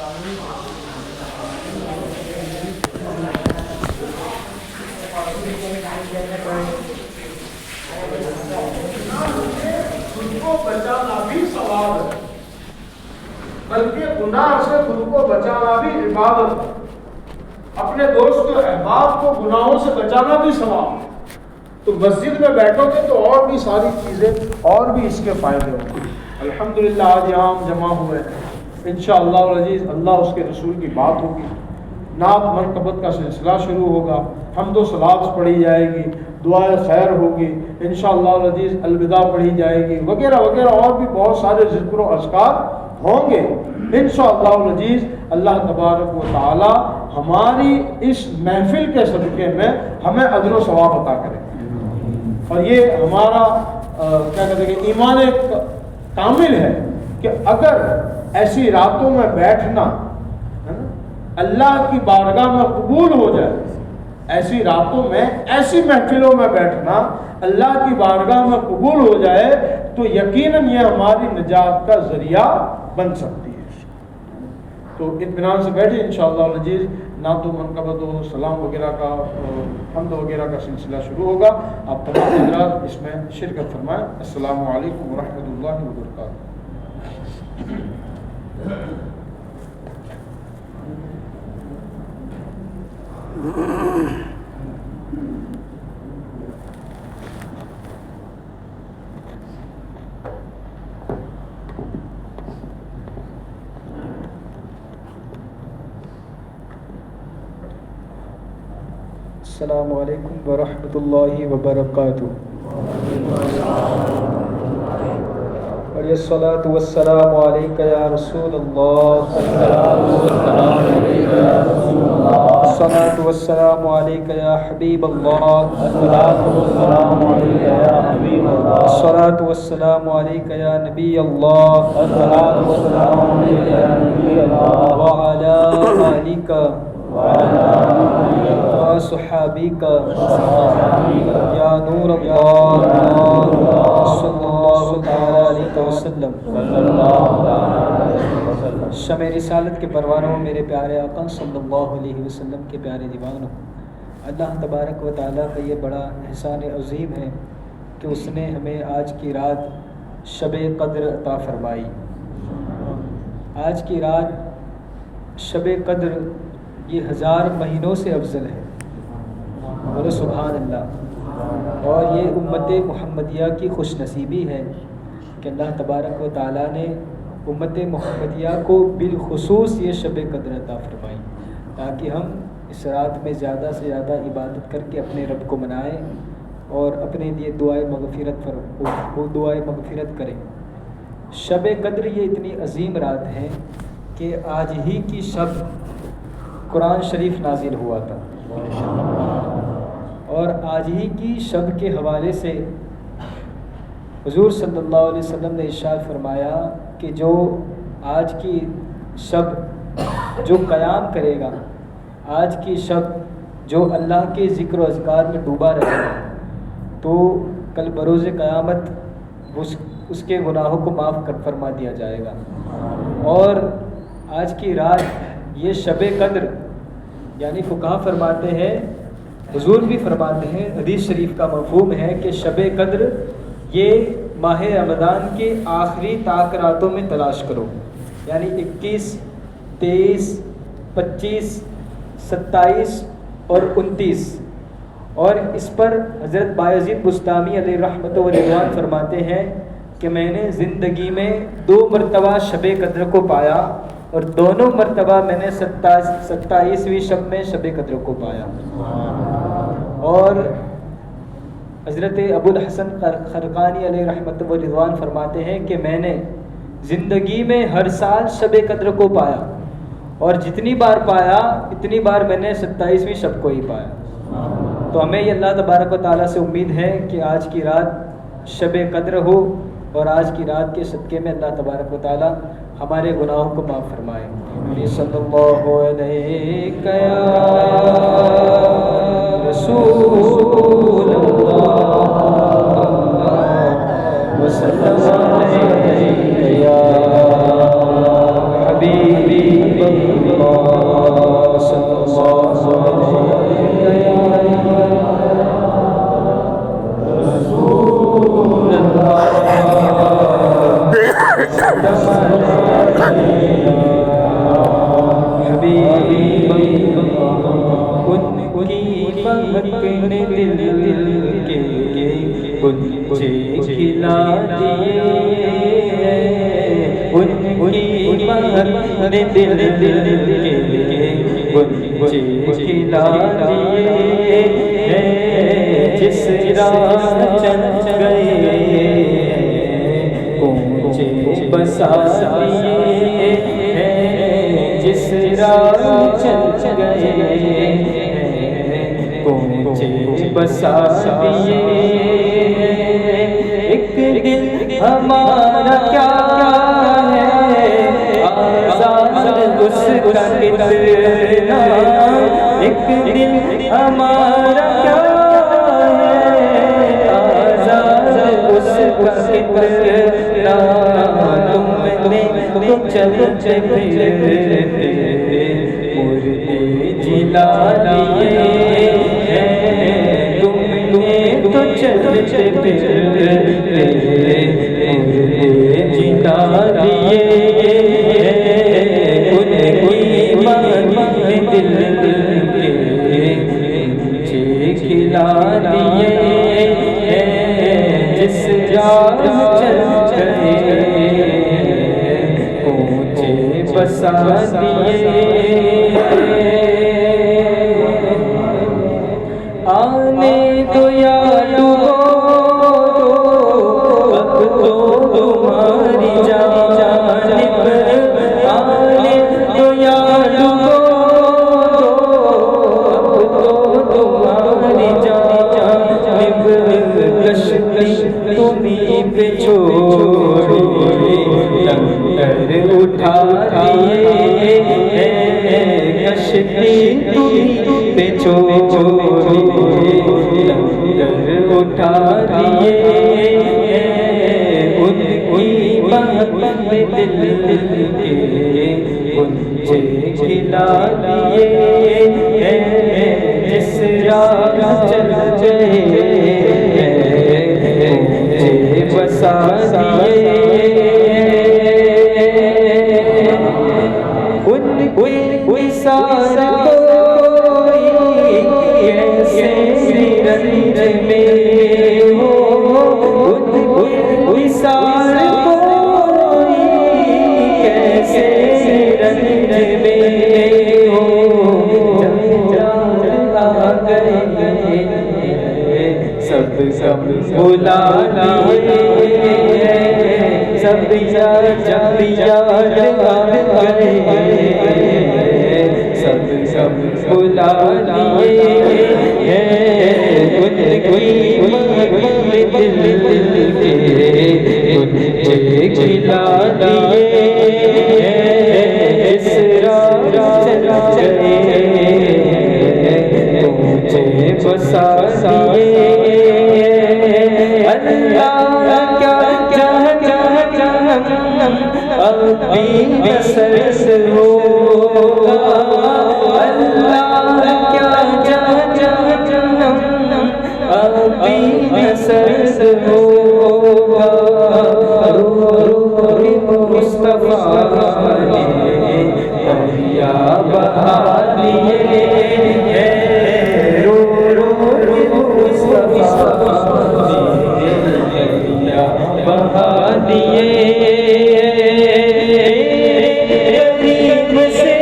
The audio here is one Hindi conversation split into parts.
खुद को बचाना भी सवाब है, बल्कि गुनाह से खुद को बचाना भी इबादत है। अपने दोस्त को अहबाब को गुनाहों से बचाना भी सवाब है। तो मस्जिद में बैठोगे तो और भी सारी चीज़ें और भी इसके फ़ायदे होंगे। अल्हम्दुलिल्लाह आज यहाँ हम जमा हुए हैं। इंशाअल्लाह अज़ीज़ अल्लाह उसके रसूल की बात होगी, नात मरतबत का सिलसिला शुरू होगा, हम्दो सलात पढ़ी जाएगी, दुआए खैर होगी, इंशाअल्लाह अज़ीज़ अलविदा पढ़ी जाएगी, वगैरह वगैरह और भी बहुत सारे ज़िक्र व अज़कार होंगे इंशाअल्लाह अज़ीज़। अल्लाह तबारक व तआला हमारी इस महफिल के सदक़े में हमें अजर व सवाब अता करे। और ये हमारा क्या कहते हैं कि ईमान कामिल है कि अगर ऐसी रातों में बैठना है ना, अल्लाह की बारगाह में कबूल हो जाए, ऐसी रातों में ऐसी महफिलों में बैठना अल्लाह की बारगाह में कबूल हो जाए तो यकीनन ये हमारी निजात का ज़रिया बन सकती है। तो इत्मीनान से बैठे इंशाअल्लाह अज़ीज़, नातो मनक़बत व सलाम वगैरह का हम्द वगैरह का सिलसिला शुरू होगा। आप तमाम हज़रात इसमें शिरकत फरमाएँ। अस्सलामु अलैकुम व रहमतुल्लाहि व बरकातुहू। अस्सलामु अलैकुम व रहमतुल्लाहि व बरकातुहू। और ये सलातु वस्सलामु अलैका या रसूलल्लाह, सलातु वस्सलामु अलैका या हबीबल्लाह, सलातु वस्सलामु अलैका या नबीयल्लाह, व अला आलिका सुहाबिका या नूर अल्लाह सल्लल्लाहु अलैहि वसल्लम। शमे रिसालत के परवानों, मेरे प्यारे आका सल्लल्लाहु अलैहि वसल्लम के प्यारे दीवानों, अल्लाह तबारक व तआला का ये बड़ा एहसान अज़ीम है कि उसने हमें आज की रात शब क़द्र अता फरमाई। आज की रात शब क़द्र ये 1000 महीनों से अफजल है। बोलो सुभान अल्लाह। और ये उम्मत मुहम्मदिया की खुश नसीबी है कि अल्लाह तबारक व तआला ने उम्मत मुहम्मदिया को बिलखुसूस ये शब क़द्र अता फरमाई ताकि हम इस रात में ज़्यादा से ज़्यादा इबादत करके अपने रब को मनाएं और अपने लिए दुआए मग़फ़िरत करें। शब क़द्र ये इतनी अजीम रात है कि आज ही की शब कुरान शरीफ नाजिल हुआ था और आज ही की शब के हवाले से हुज़ूर सल्लल्लाहु अलैहि वसल्लम ने इरशाद फरमाया कि जो आज की शब जो क़याम करेगा, आज की शब जो अल्लाह के ज़िक्र व अज़कार में डूबा रहेगा, तो कल बरोज़ क़यामत उसके गुनाहों को माफ़ कर फरमा दिया जाएगा। और आज की रात ये शब क़द्र यानी फ़ुक़हा फरमाते हैं, हुज़ूर भी फरमाते हैं, हदीस शरीफ का मफ़हूम है कि शब क़द्र ये माह रमज़ान के आखिरी ताक रातों में तलाश करो, यानी 21, 23, 25, 27 और 29। और इस पर हज़रत बायज़ीद बुस्तामी अलैहि रहमत व रिज़वान फरमाते हैं कि मैंने ज़िंदगी में 2 मरतबा शब क़द्र को पाया और दोनों मरतबा मैंने 27वीं शब में शब क़द्र को पाया। और हज़रत अबुल हसन खरक़ानी अलैहि रहमत व रिज़वान फरमाते हैं कि मैंने ज़िंदगी में हर साल शब क़द्र को पाया और जितनी बार पाया इतनी बार मैंने 27वीं शब को ही पाया। तो हमें ये अल्लाह तबारक व तआला से उम्मीद है कि आज की रात शब क़द्र हो और आज की रात के सदक़े में अल्लाह तबारक व तआला हमारे गुनाहों को माफ़ फरमाए। सल्लल्लाहु अलैहि वसल्लम या हबीब खिला दिए, उनकी महक ने दिल के गुंजे खिला दिए, जिस राह चल गए ऊंचे बसा दिए, जिस राह चल गए ऊंचे बसा दिए। एक दिल हमारा क्या है आज़ाद उसका कितना, एक दिल हमारा क्या है आज़ाद उसका कितना, तुमने तो चलते फिरते मुर्दे जिला दिए, तुमने तो चलते फिरते मुर्दे जिला दिए, उनकी महक ने दिल के मुझे खिला दिए, जिस राह चल गए ऊंचे बसा दिए। आने तो याद हो अब तो तुम्हारी जानिब, आने तो याद हो अब तो तुम्हारी जानिब, कश्ती तुम्हीं पे छोड़ी लंगर उठा दिए, कश्ती तुम्हीं पे छोड़ी लंगर उठा दिए, उनकी महक में दिल के गुंजे खिला दिए, जिस राह चल गए ऊंचे बसा दिए, उनकी सारा कैसे रंज में हो, उनकी सारा कैसे रंज में हो, जब आ गए सब बुला लिए, सब याद आ गए सब बुला लिए, उनकी महक में दिल के मुझे खिला दिए, जिस राह चल गए मुझे बसा दिए। अल्लाह क्या जहन्नम अभी बसर होगा, अल्लाह क्या जहन्नम अभी बसर होगा, मुस्तफा ने दरिया बहा दिए, मुस्तफा ने दरिया बहा दिए, गरीब से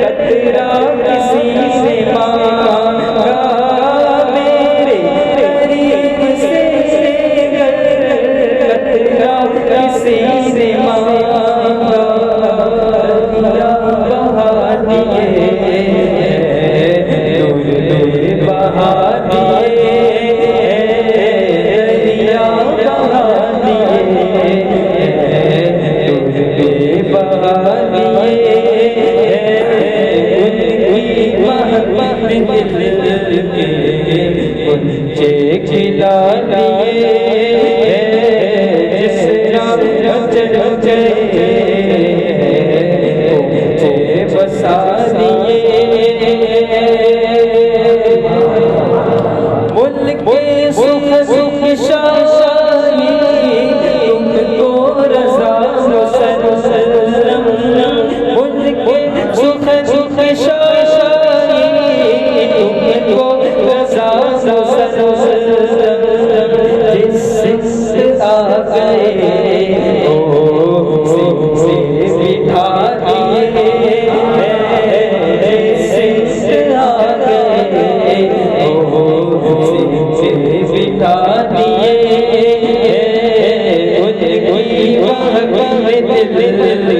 कतरा किसी से मांगा, मेरे गरीब से कतरा किसी से मांगा, दरिया बहा दिए, दूर बहा दिए, दरिया बहा दिए, दूर बहा दिए, उनकी महक में दिल के मुझे खिला दिए, जिस राह चल गए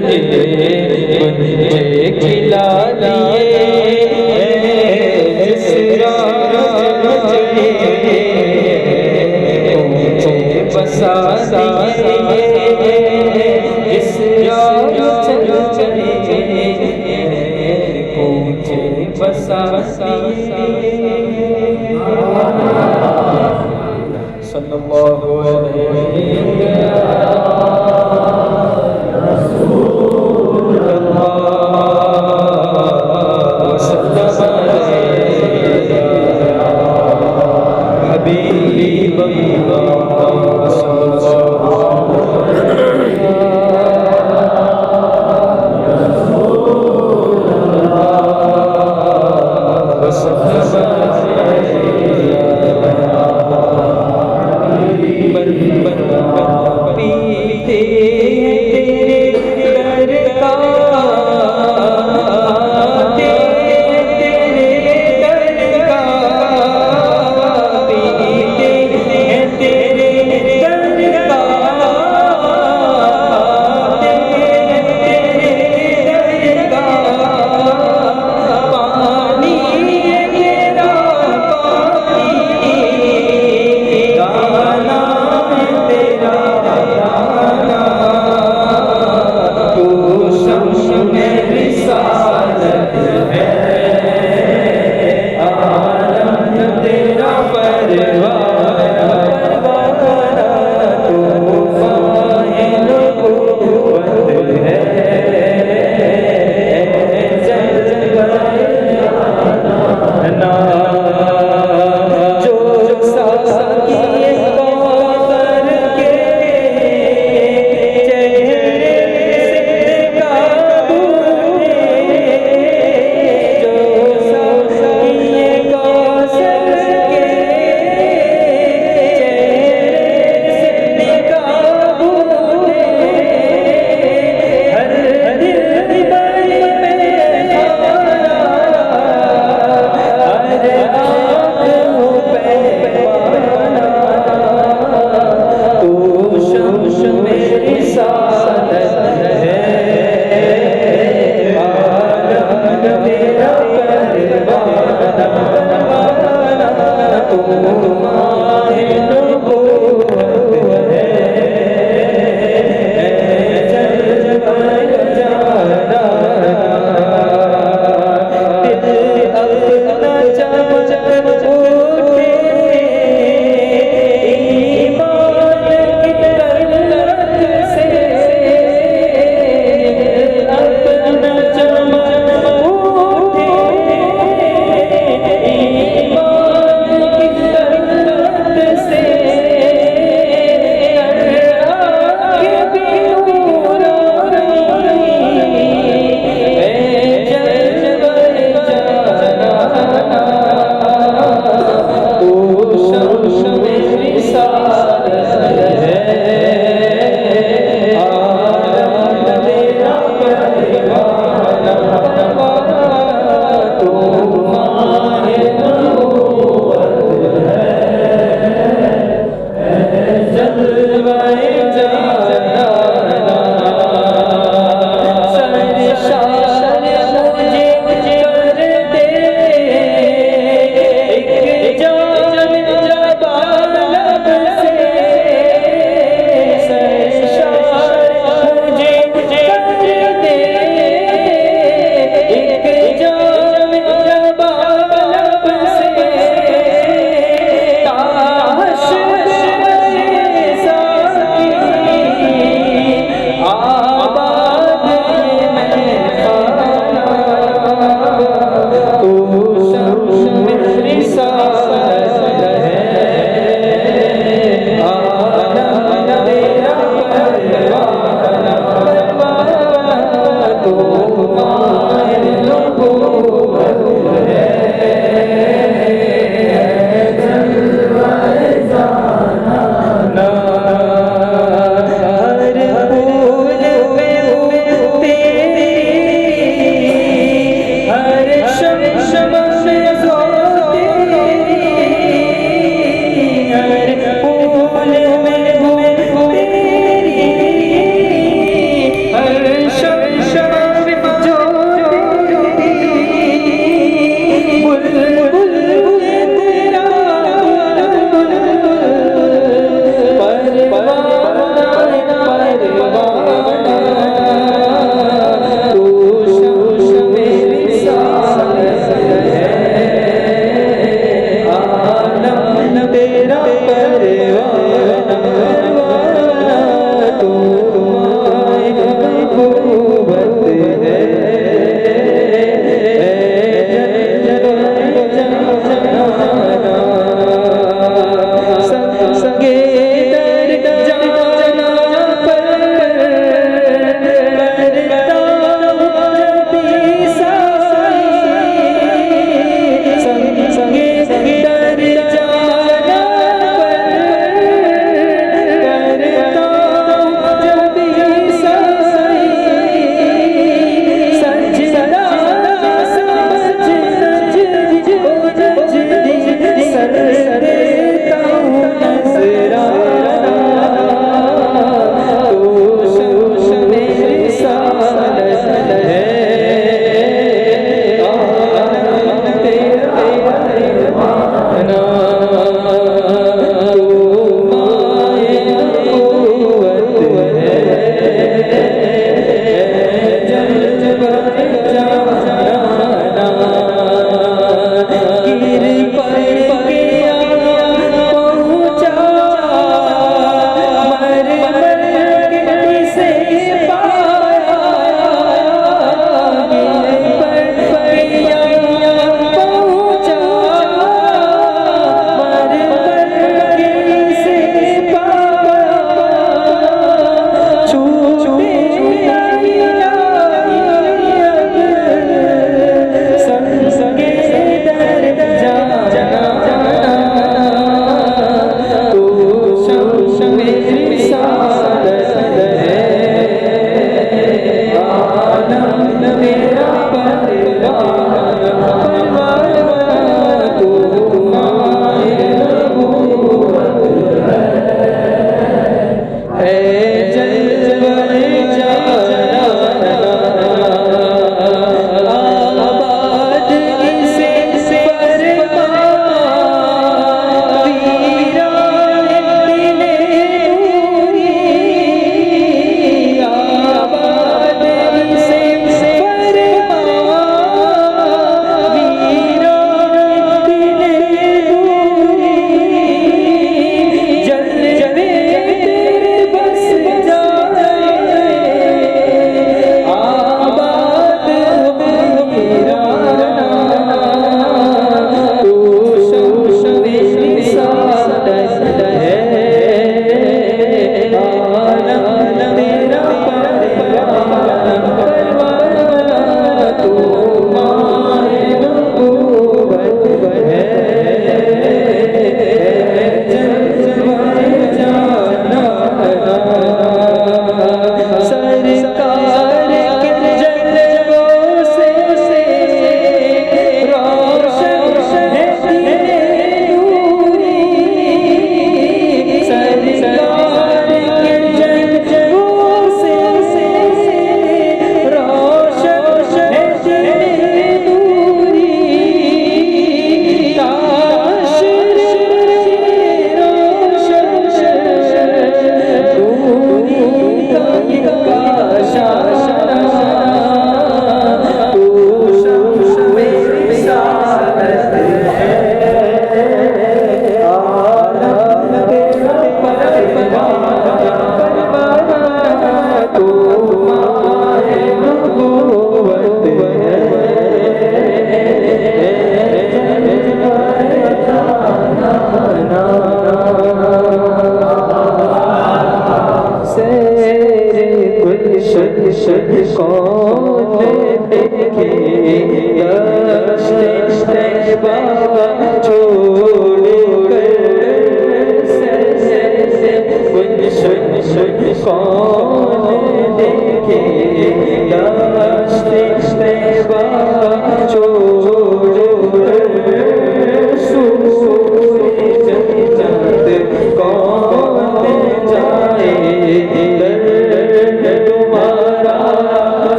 मुझे खिला दिए जिस राह चले मुझे बसा दिए जिस राह चले मुझे बसा दिए सल्लल्लाहु अलैहि वसल्लम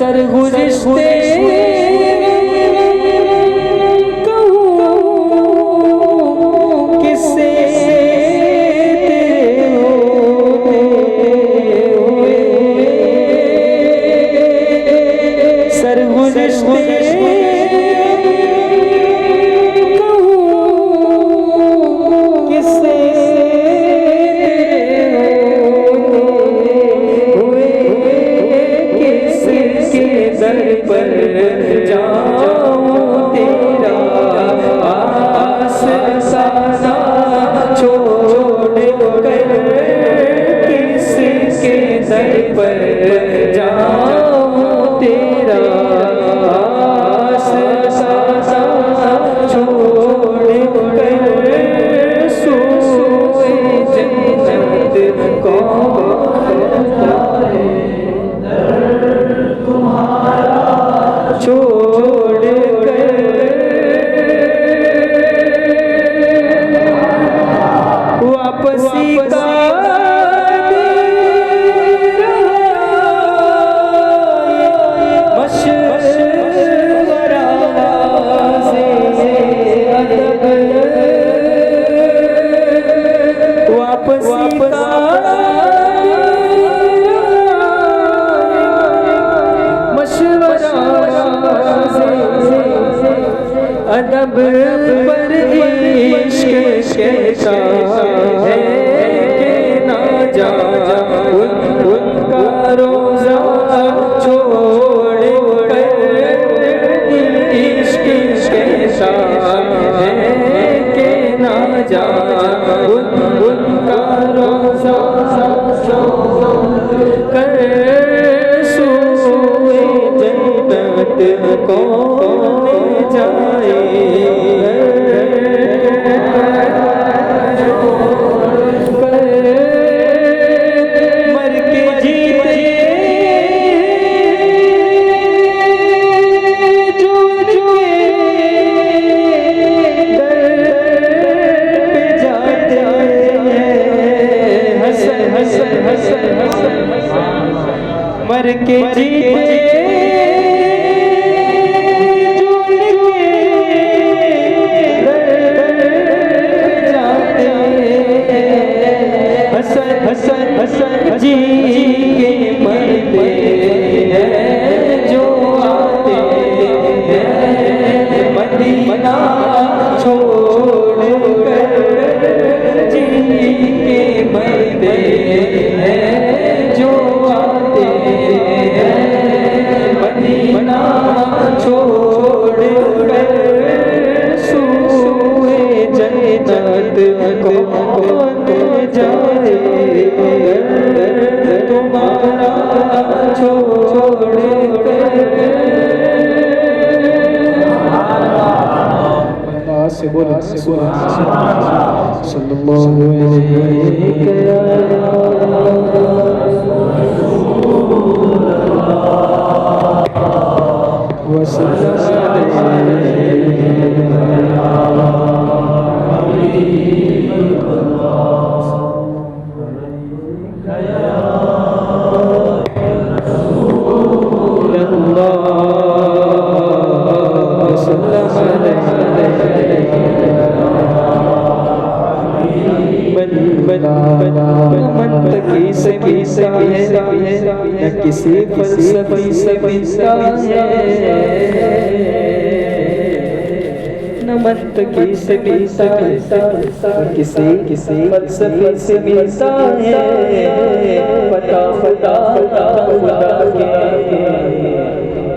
सरगुज़िश्ते अदब पर इश्क कहता है कि ना जा उनका रोजा छोड़ कर इश्क कहता है कि ना जा उनका रोजा छोड़ कर सूए जन्नत कौन जाए। मर के जीते जो दर पे जाते हैं हसन हसन हसन हसन मर के जीते जी के मरते हैं जो आते हैं मदीना छोड़ कर जी के मरते हैं जो आते हैं मदीना छोड़ कर सूए जन्नत कौन जाए तुम्हारा छोड़ कर। अल्लाह से बोलो सल्लल्लाहु अलैहि किसी फलसफी से मिलता है न मंतकी से मिलता है किसी फलसफी से मिलता है पता खुदा के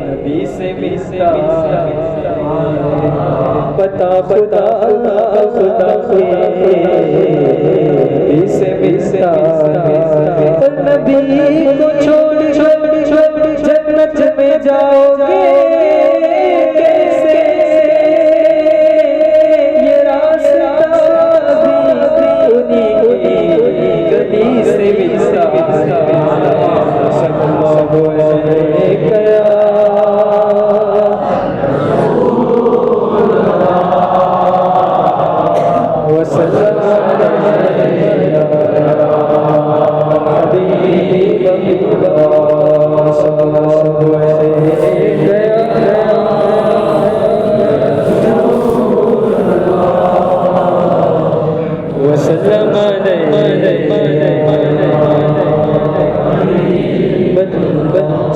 नबी से मिलता है पता खुदा के नबी से मिलता है। नबी को छोड़ जन्नत में जाओगे कैसे ये रास्ता भी उन्हीं गली से मिलता सल्लल्लाहु अलैहि वसल्लम।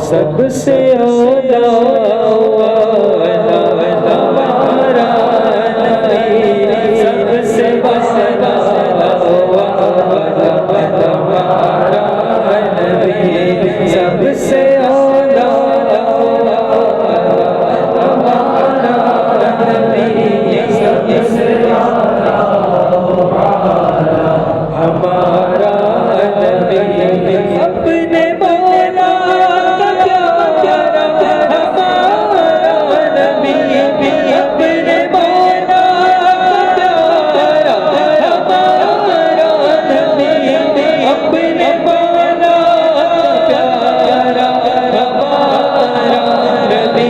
सबसे औला हमारा नबी, सबसे औला हमारा नबी, सबसे औला हमारा नबी, सबसे औला हमारा नबी। अपने मौला का प्यारा हमारा नबी, अपने मौला का प्यारा हमारा नबी, अपने मौला का प्यारा हमारा नबी।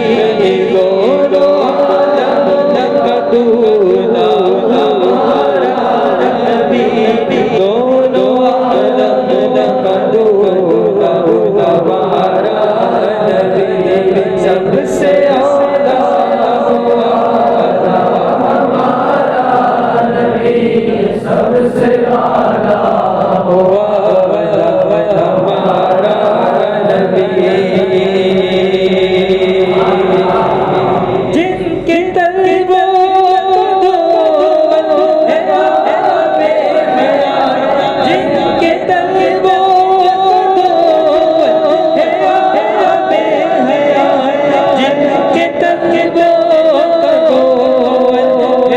दोनों आलम का दूल्हा हमारा नबी, दोनों आलम का दूल्हा हमारा नबी, सबसे औला हमारा नबी, सबसे औला हमारा नबी। जिनके तलवों को है आबे हयात, जिनके तलवों को है आबे हयात, जिनके तलवों को है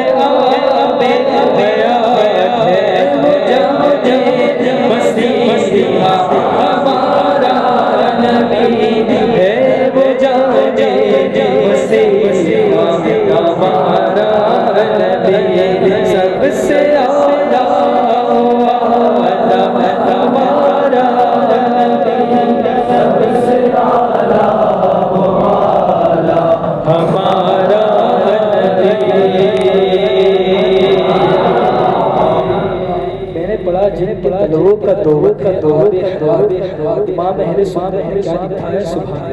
आबे हयात, है मुझे मसीहा हमारा नबी, है मुझे मसीहा हमारा नबी, सबसे औला हमारा नबी, सबसे औला हमारा नबी। मैंने पढ़ा जिनके तलवों का दोहत इमाम अहले सुन्नत ने क्या लिखा है, सुभान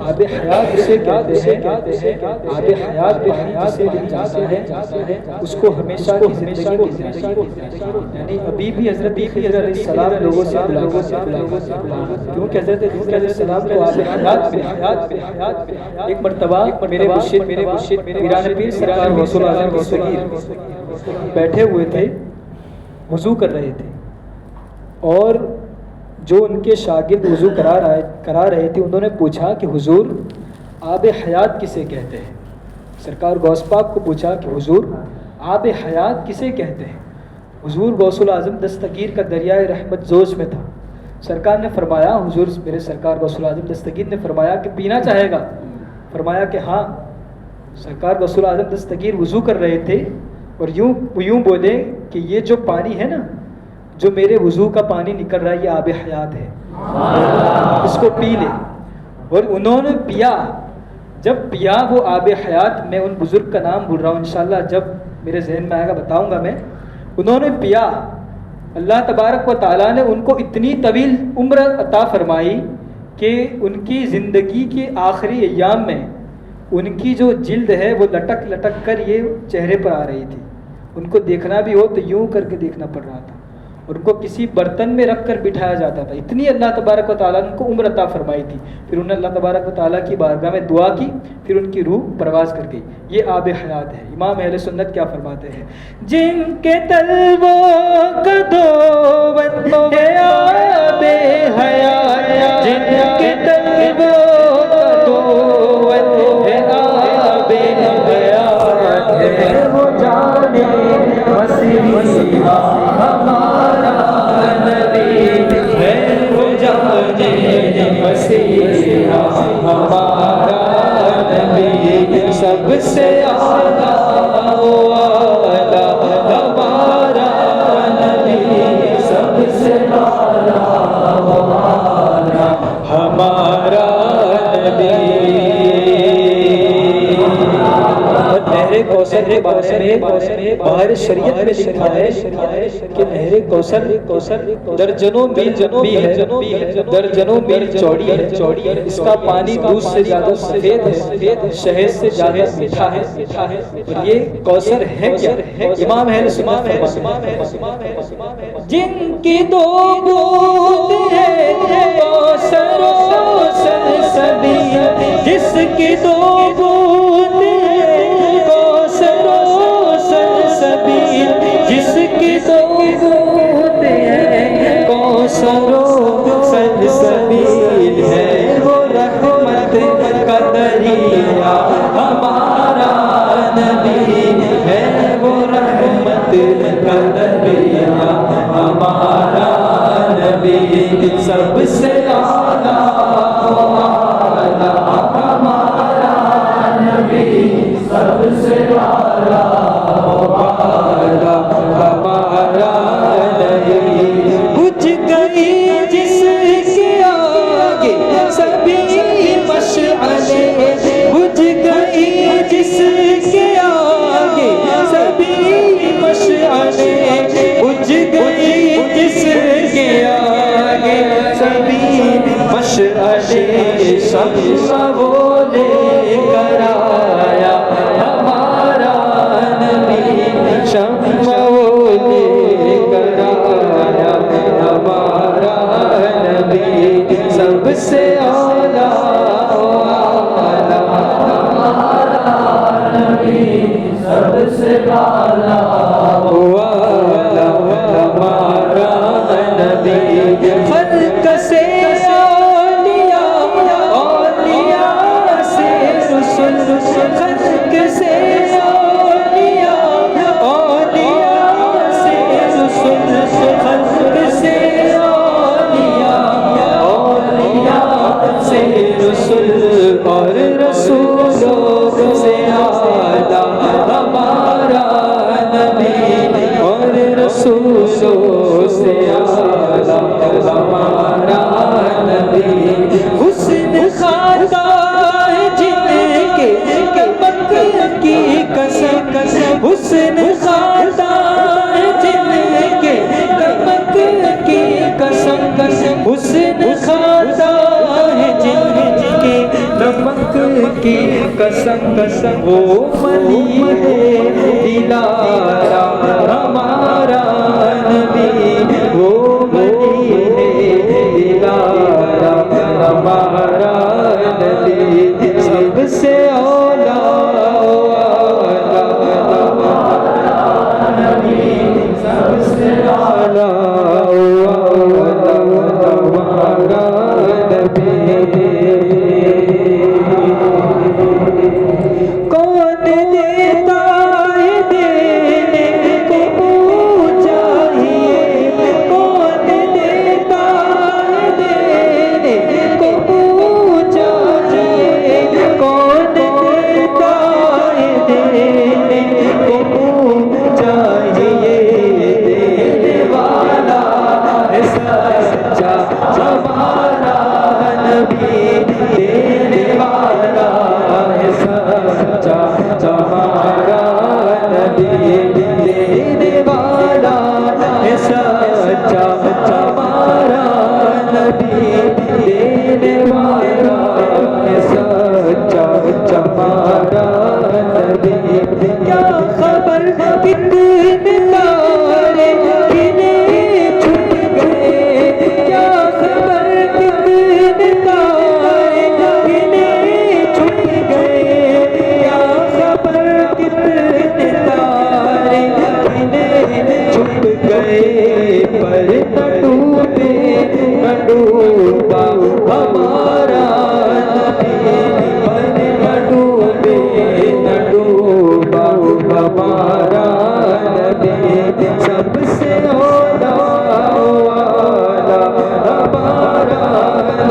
आबे हयात इसे कहते हैं। आबे हयात पानी जिसे मिल जाता है उसको हमेशा की जिंदगी यानी अभी भी हजरत खिज़र अलैहिस्सलाम लोगों से मुलाकात क्योंकि हजरत खिज़र अलैहिस्सलाम को आबे हयात एक मर्तबा मेरे मुर्शिद पीरान पीर सरकार गौसुल आज़म दस्तगीर बैठे हुए थे, वज़ू कर रहे थे और जो उनके शागिर्द वज़ू करा रहे थे उन्होंने पूछा कि हुजूर आबे हयात किसे कहते हैं। सरकार गौस पाक को पूछा कि हुजूर आबे हयात किसे कहते हैं। हुजूर गौसुल आज़म दस्तगीर का दरियाए रहमत जोश में था। सरकार ने फरमाया, हुजूर मेरे सरकार गौसुल आज़म दस्तगीर ने फरमाया कि पीना चाहेगा। फरमाया कि हाँ। सरकार गौसुल आज़म दस्तगीर वज़ू कर रहे थे और यूँ बोले कि ये जो पानी है ना, जो मेरे वज़ू का पानी निकल रहा है, ये आबे हयात है, इसको पी ले। और उन्होंने पिया। जब पिया वो आबे हयात, मैं उन बुज़ुर्ग का नाम भूल रहा हूँ, इंशाल्लाह जब मेरे जहन में आएगा बताऊँगा मैं। उन्होंने पिया, अल्लाह तबारक व तआला ने उनको इतनी तवील उम्र अता फरमाई कि उनकी ज़िंदगी के आखिरी अय्याम में उनकी जो जिल्द है वो लटक लटक कर ये चेहरे पर आ रही थी। उनको देखना भी हो तो यूँ करके देखना पड़ रहा था। उनको किसी बर्तन में रख कर बिठाया जाता था। इतनी अल्लाह तबारक व तआला ने उनको उम्र अता फरमाई थी। फिर उन्होंने अल्लाह तबारक व तआला की बारगाह में दुआ की, फिर उनकी रूह परवाज़ कर गई। ये आबे हयात है। इमाम अहले सुन्नत क्या फरमाते हैं, जिनके तलवों का दोवन है आबे हयात, जिनके तलवों का दोवन है आबे हयात, है वो जाने मसीहा हमारा नबी, है वो जाने मसीहा हमारा नबी, सबसे आला हमारा नबी, सबसे आला हमारा नबी। नहरे कौसर के बारे में बाहर शरीयत में लिखा है कि नहरे कौसर दर्जनों मील लंबी है, दर्जनों मील चौड़ी है। इसका पानी दूध से ज्यादा सफेद है, शहद से ज्यादा मीठा है। और ये कौसर है क्या? इमाम अहले सुन्नत जिनकी दो बूंद है कौसरों नबिया हमारा नबी है वो रहमत का नबिया हमारा नबी सबसे आला हमारा नबी सबसे आला हमारा नबी बुझ गई जिसके आगे सभी मशअले बुझ गई जिसके आगे सभी मशअले बुझ गई जिसके आगे सभी मशअले शम्मा वो लेकर आया हमारा नबी शम्मा वो लेकर आया हमारा नबी सबसे आला हमारा नबी सबसे आला हमारा नबी खल्क से औलिया औलिया से रसूल खल्क से औलिया औलिया से रसूल खल्क से औलिया औलिया से रसूल और रसूलों से आला हमारा नबी और रसूलों से आला हमारा नबी हुस्न खाता है जिनके कमक की कसम हुस्न खाता है जिनके कमक की कसम हुस्न खाता है जिनके नमक की कसम वो मनी है दिलारा हमारा नबी वो मनी है दिलारा हमारा नबी सबसे औला हमारा नबी सबसे औला हमारा नबी कौन देता है देने को चाहिए कौन देता है देने को चाहिए कौन देता है देने को चाहिए देने वाला है सच्चा हमारा नबी देने वाला है सच्चा हमारा नबी देने वाला है सच्चा हमारा नबी देने वाला है सच्चा हमारा नबी क्या खबर कितने तारे गिने छुप गए क्या खबर कितने तारे गिने छुप गए क्या खबर कितने तारे गिने छुप गए पर न डूबे न डूबा हमारा नबी पर न डूबे न डूबा हमारा नबी सबसे औला हमारा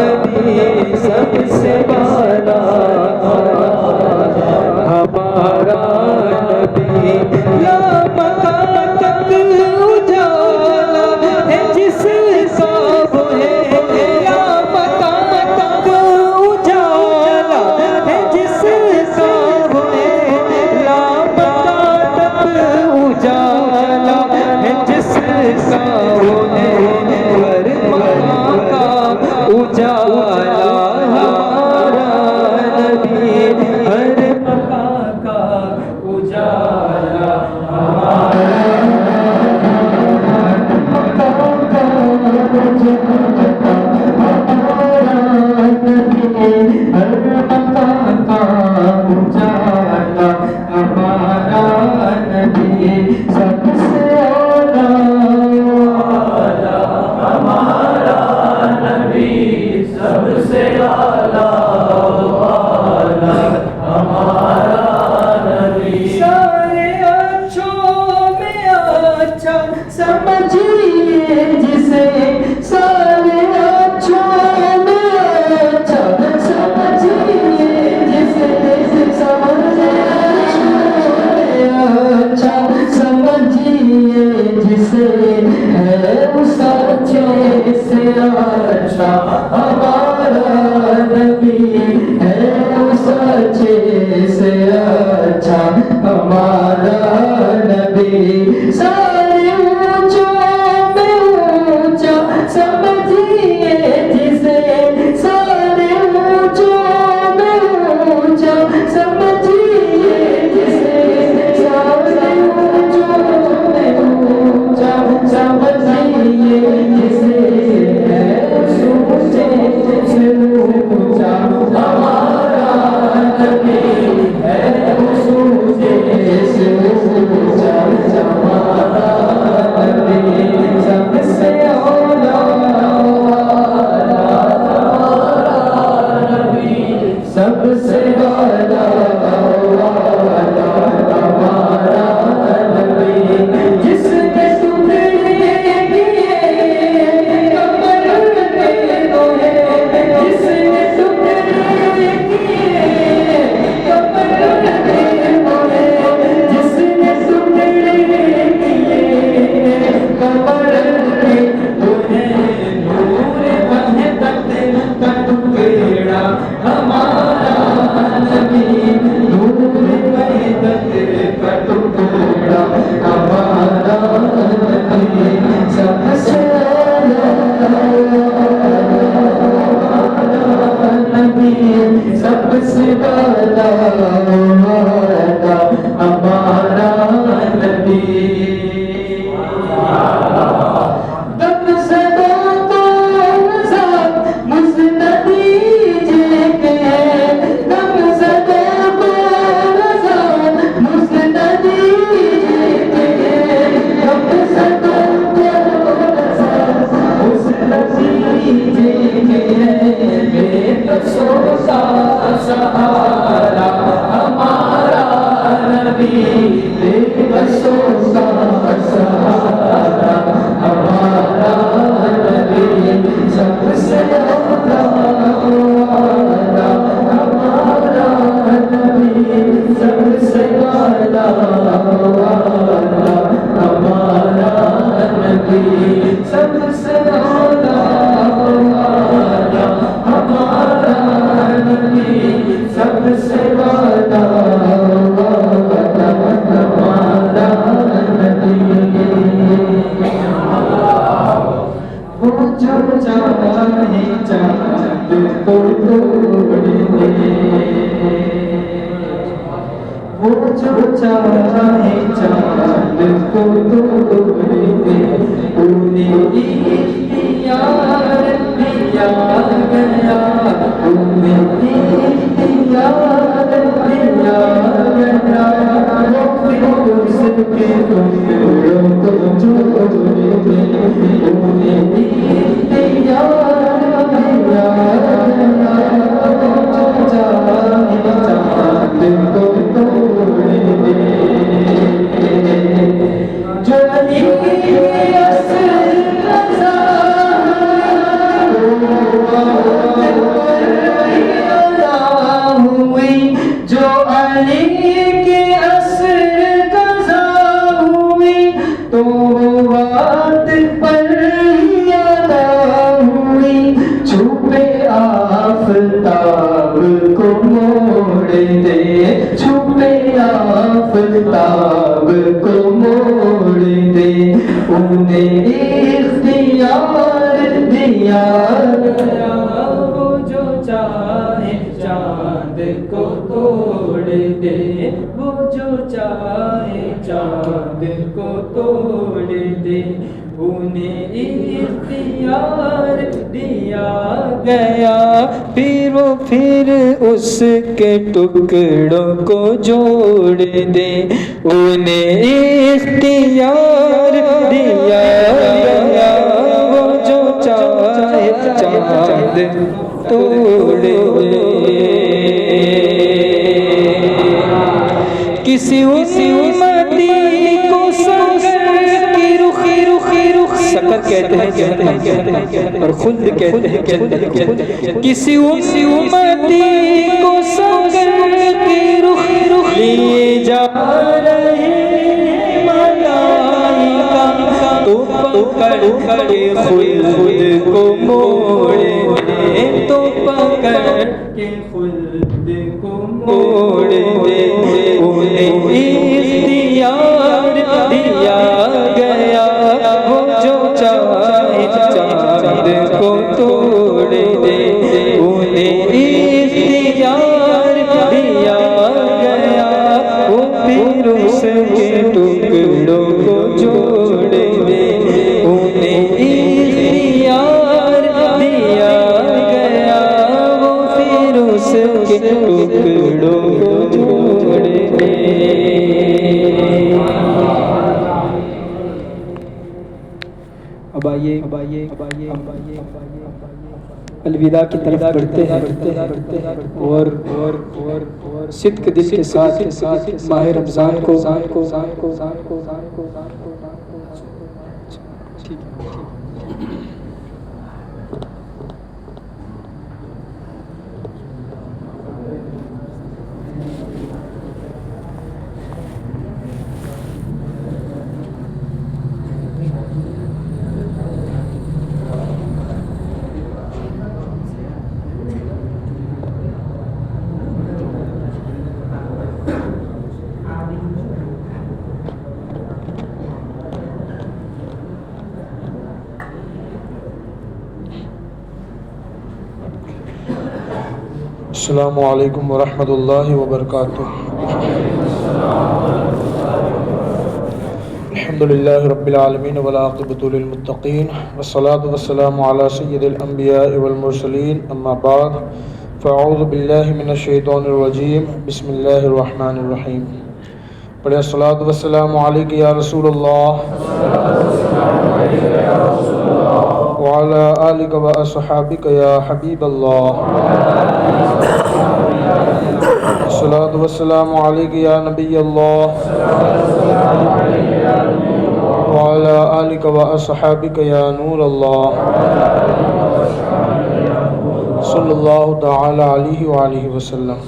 नबी सबसे वाला हमारा नबी या मकान तक उजाला है जिसका वो है या मकान तक उजाला है जिसका वो है ला मकान तक उजाला है जिसका वो है हर मकान का उजाला हमारा नबी हर मकान का उजाला हमारा सबसे आला अच्छा हमारा नबी है, सच्चे से अच्छा हमारा नबी। सारे ऊंचों में ऊंचा समझिए जिसे, सारे ऊंचों में ऊंचा समझिए जिसे, सारे ऊंचों में ऊंचा समझिए जिसे, है ऊंचे से ऊंचा हमारा नबी है, ऊंचे से ऊंचा हमारा नबी। सबसे औला नबी, सबसे औला हमारा नबी, जिसने टुकड़े किए कमर के दोहे, जिसने टुकड़े किए कमर के दोहे, जिसने टुकड़े किए कमर के दोहे, नूर बने तक का टुकड़ा हमारा नबी, नूर बने तक का टुकड़ा हमारा नबी। सबसे नबी, सबसे वाला हमारा नबी। दम सदा तो मुस्नदी के, दम सदा तो मुस्नदी के, दम सदा तो मुस्नदी के, बेकसों का सहारा हमारा नबी, बेकसों का सहारा हमारा नबी। सबसे औला हमारा नबी, सबसे औला हमारा नबी, सबसे औला हमारा नबी, सबसे औला हमारा नबी। वो जो चाहे चाँद को तोड़ दे, वो जो चाहे चाँद को तोड़ दे, उन्हें इख्तियार दिया गया, उन्हें इख्तियार दिया गया, वो फिर उसके टुकड़ों को जोड़ दे, उन्हें इख्तियार दिया गया, जो चाहे चाँद को तोड़ दे, जो अली के असर रज़ा हुई, जो अली के असर कज़ा हुई, तो बात पर यादा हुई, छुपे आफताब को मोड़ दे, छुपे आफताब को मोड़ दे, उन्हें इख्तियार दिया गया, वो जो चाहे चाँद को तोड़ दे, वो जो चाहे चाँद को तोड़ दे, उन्हें इख्तियार दिया गया, फिर उसके टुकड़ों को जोड़ दे, उन्हें इख्तियार दिया गया, वो जो चाहे चाँद तोड़ दे। किसी उम्मती को सकर की रुखी सकर कहते हैं और खुद कहते हैं जन्नत। किसी उम्मती को सकर की रुखी लिए जा रहे मलाइका, तो पकड़ के खुद को मोड़ दे, तो पकड़ के खुद को मोड़ दे। उन्हें इख्तियार दिया गया, वो जो चाहे चांद को तोड़ दे। उन्हें इख्तियार दिया गया, वो फिर उसके टुकड़ों को जोड़ दे। उन्हें इख्तियार दिया गया, वो फिर उसके टुकड़ों को जोड़ दे। अब आइए अलविदा की तरफ बढ़ते हैं और सिद्क दिल के साथ माह रमज़ान को ठीक है। अस्सलामु अलैकुम वरहमतुल्लाहि वबरकातुह। अल्हम्दुलिल्लाहि रब्बिल आलमीन वल आक़िबतु लिल मुत्तक़ीन वस्सलातु वस्सलामु अला सय्यिदिल अंबिया'i वल मुरसलीन अम्मा बाद फ़अऊज़ु बिल्लाहि मिनश शैतानिर रजीम बिस्मिल्लाहिर रहमानिर रहीम। पढ़े अस्सलातु वस्सलामु अलैका या रसूलल्लाह व अला आलिका व अस्हाबिका या हबीबल्लाह। अस्सलातु वस्सलामु अलैका या नबियल्लाह व अला आलिका व अस्हाबिका या नूरल्लाह सल्लल्लाहु तआला अलैहि व आलिहि वसल्लम।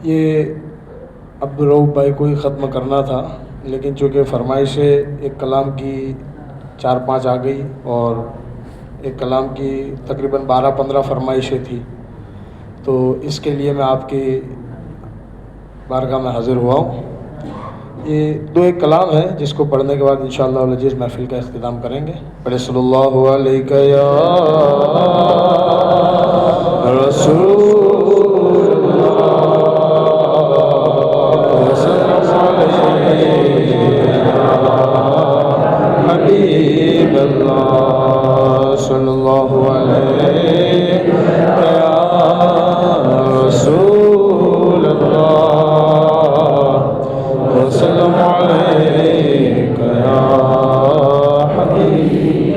ये अब्दुल रऊफ़ भाई को ही ख़त्म करना था, लेकिन चूँकि फरमाइश एक कलाम की 4-5 आ गई और एक कलाम की तकरीबन 12-15 फरमाइशें थी, तो इसके लिए मैं आपकी बारगाह में हाज़िर हुआ हूँ। ये 2-1 कलाम है जिसको पढ़ने के बाद इंशाअल्लाह अल अज़ीज़ महफ़िल का इख्तिताम करेंगे। पढ़े सल्लल्लाहु अलैका या रसूल सल्लल्लाहु अलैहि या रसूल अल्लाह सल्लल्लाहु अलैहि या हबीब।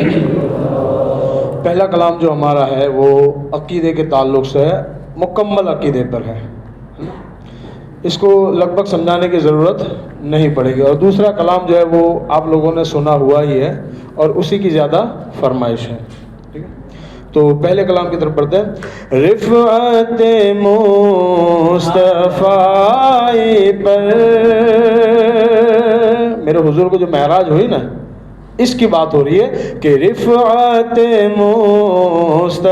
पहला कलाम जो हमारा है वो अक़ीदे के ताल्लुक़ से है, मुकम्मल अक़ीदे पर है, इसको लगभग समझाने की ज़रूरत नहीं पड़ेगी। और दूसरा कलाम जो है वो आप लोगों ने सुना हुआ ही है और उसी की ज़्यादा फरमाइश है, ठीक है। तो पहले कलाम की तरफ बढ़ते हैं। रिफ़अत मुस्तफ़ाई पर, मेरे हुजूर को जो महराज हुई ना, इसकी बात हो रही है कि रिफ़अत मुस्तफ़ाई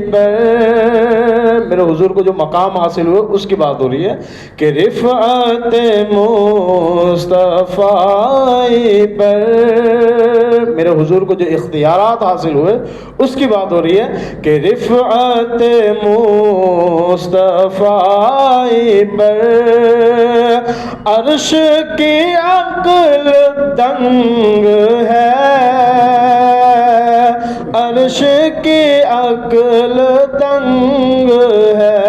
पर, मेरे हुजूर को जो मकाम हासिल हुए उसकी बात हो रही है कि रिफ़अत मुस्तफ़ाई पर, मेरे हुजूर को जो इख्तियारात हासिल हुए उसकी बात हो रही है कि रिफ़अत मुस्तफ़ाई पर अर्श की अक्ल दंग है, अर्श की अक्ल दंग है।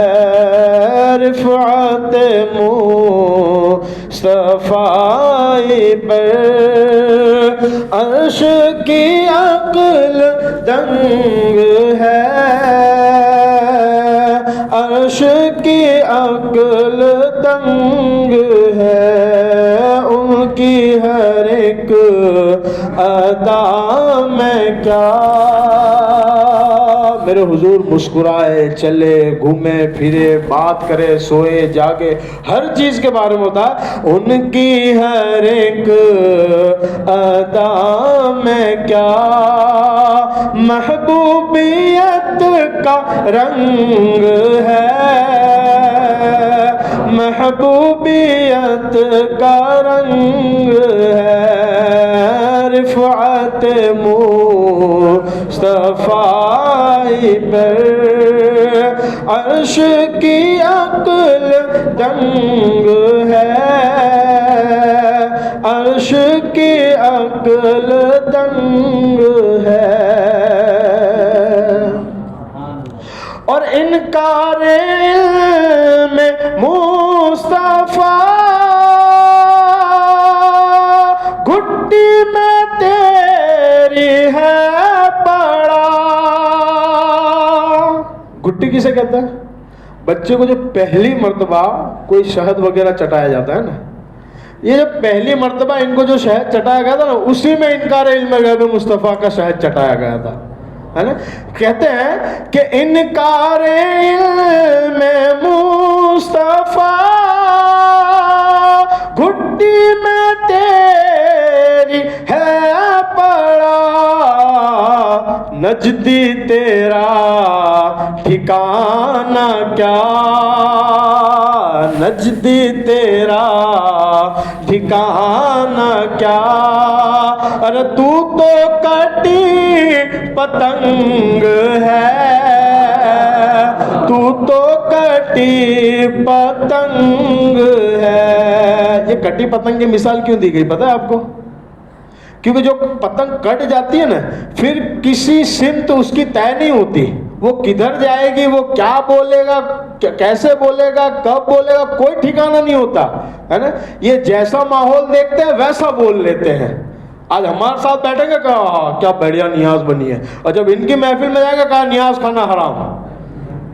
रिफ़अत मुस्तफ़ाई पर अर्श की अक्ल दंग है, अर्श की अक्ल दंग है। उनकी हर एक अदा में क्या मेरे हुजूर मुस्कुराए, चले, घूमे फिरे, बात करे, सोए, जागे, हर चीज के बारे में होता है। उनकी हर एक अदा में क्या महबूबियत का रंग है, महबूबियत का रंग है। रिफ़अत मुस्तफ़ाई पर अर्श की अक्ल दंग है, अर्श की अक्ल दंग है। और इनकार इल्म मुस्तफ़ा घुट्टी में तेरी है पड़ा। घुट्टी किसे कहता है? बच्चे को जो पहली मर्तबा कोई शहद वगैरह चटाया जाता है ना, ये जब पहली मर्तबा इनको जो शहद चटाया गया था ना, उसी में इनकार इल्म गैब मुस्तफ़ा का शहद चटाया गया था, है ना। कहते हैं कि इनकार इल्म मुस्तफ़ा घुट्टी में तेरी है पड़ा, नजदी तेरा ठिकाना क्या, नजदी तेरा ठिकाना क्या। अरे तू तो कटी पतंग है, तू तो कटी पतंग है। ये कटी पतंग की मिसाल क्यों दी गई पता है आपको? क्योंकि जो पतंग कट जाती है ना, फिर किसी सिमत उसकी तय नहीं होती, वो किधर जाएगी, वो क्या बोलेगा, कैसे बोलेगा, कब बोलेगा, कोई ठिकाना नहीं होता, है ना। ये जैसा माहौल देखते हैं वैसा बोल लेते हैं। आज हमारे साथ बैठेंगे, कहा क्या बढ़िया नियाज बनी है, और जब इनकी महफिल में जाएगा कहा नियाज खाना हराम।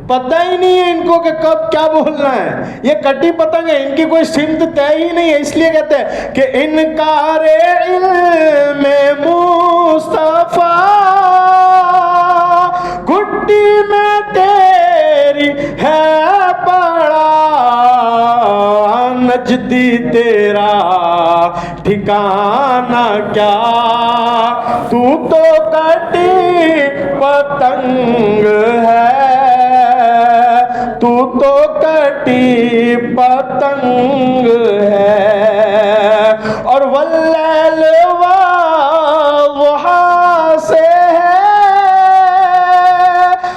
पता ही नहीं है इनको कि कब क्या बोलना है। ये कटी पतंग है, इनकी कोई सिमत तय ही नहीं है। इसलिए कहते हैं कि इनकार इल्म मुस्तफ़ा घुट्टी में तेरी है पड़ा, नजदी तेरा ठिकाना क्या। तू तो कटी पतंग है, तू तो कटी पतंग है। और वल्लैल वज़ुहा से है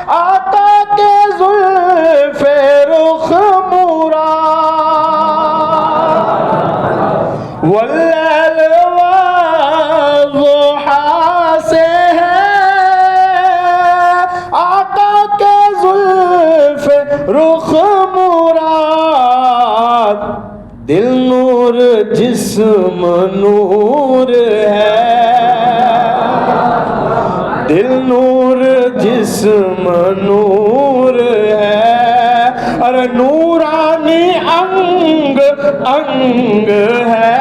आका के ज़ुल्फ़े रुख़ मुराद, वल्लैल वज़ुहा से है आका के ज़ुल्फ़े रुख़ मुराद। दिल नूर जिस्म नूर है, दिल नूर जिस्म नूर है। अरे नूरानी अंग अंग है,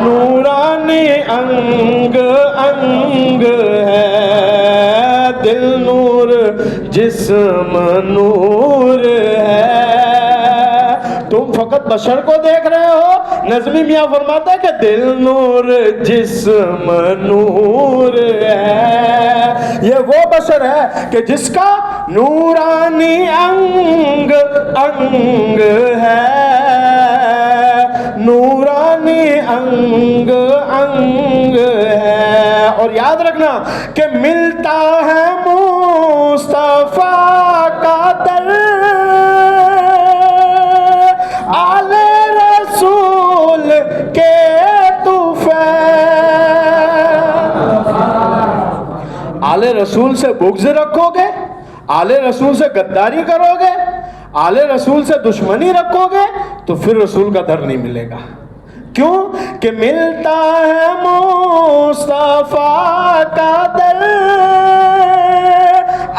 नूरानी अंग अंग है। दिल नूर जिस्म नूर है। तुम फकत बशर को देख रहे हो। नज़्मी मियाँ फरमाता है कि दिल नूर जिस्म नूर है। ये वो बशर है कि जिसका नूरानी अंग अंग है, नूरानी अंग अंग है। और याद रखना कि मिलता है मुस्तफा का दर, आले रसूल के आले रसूल से बुग़्ज़ रखोगे, आले रसूल से गद्दारी करोगे, आले रसूल से दुश्मनी रखोगे, तो फिर रसूल का दर नहीं मिलेगा। क्यों कि मिलता है मुस्तफा का दर,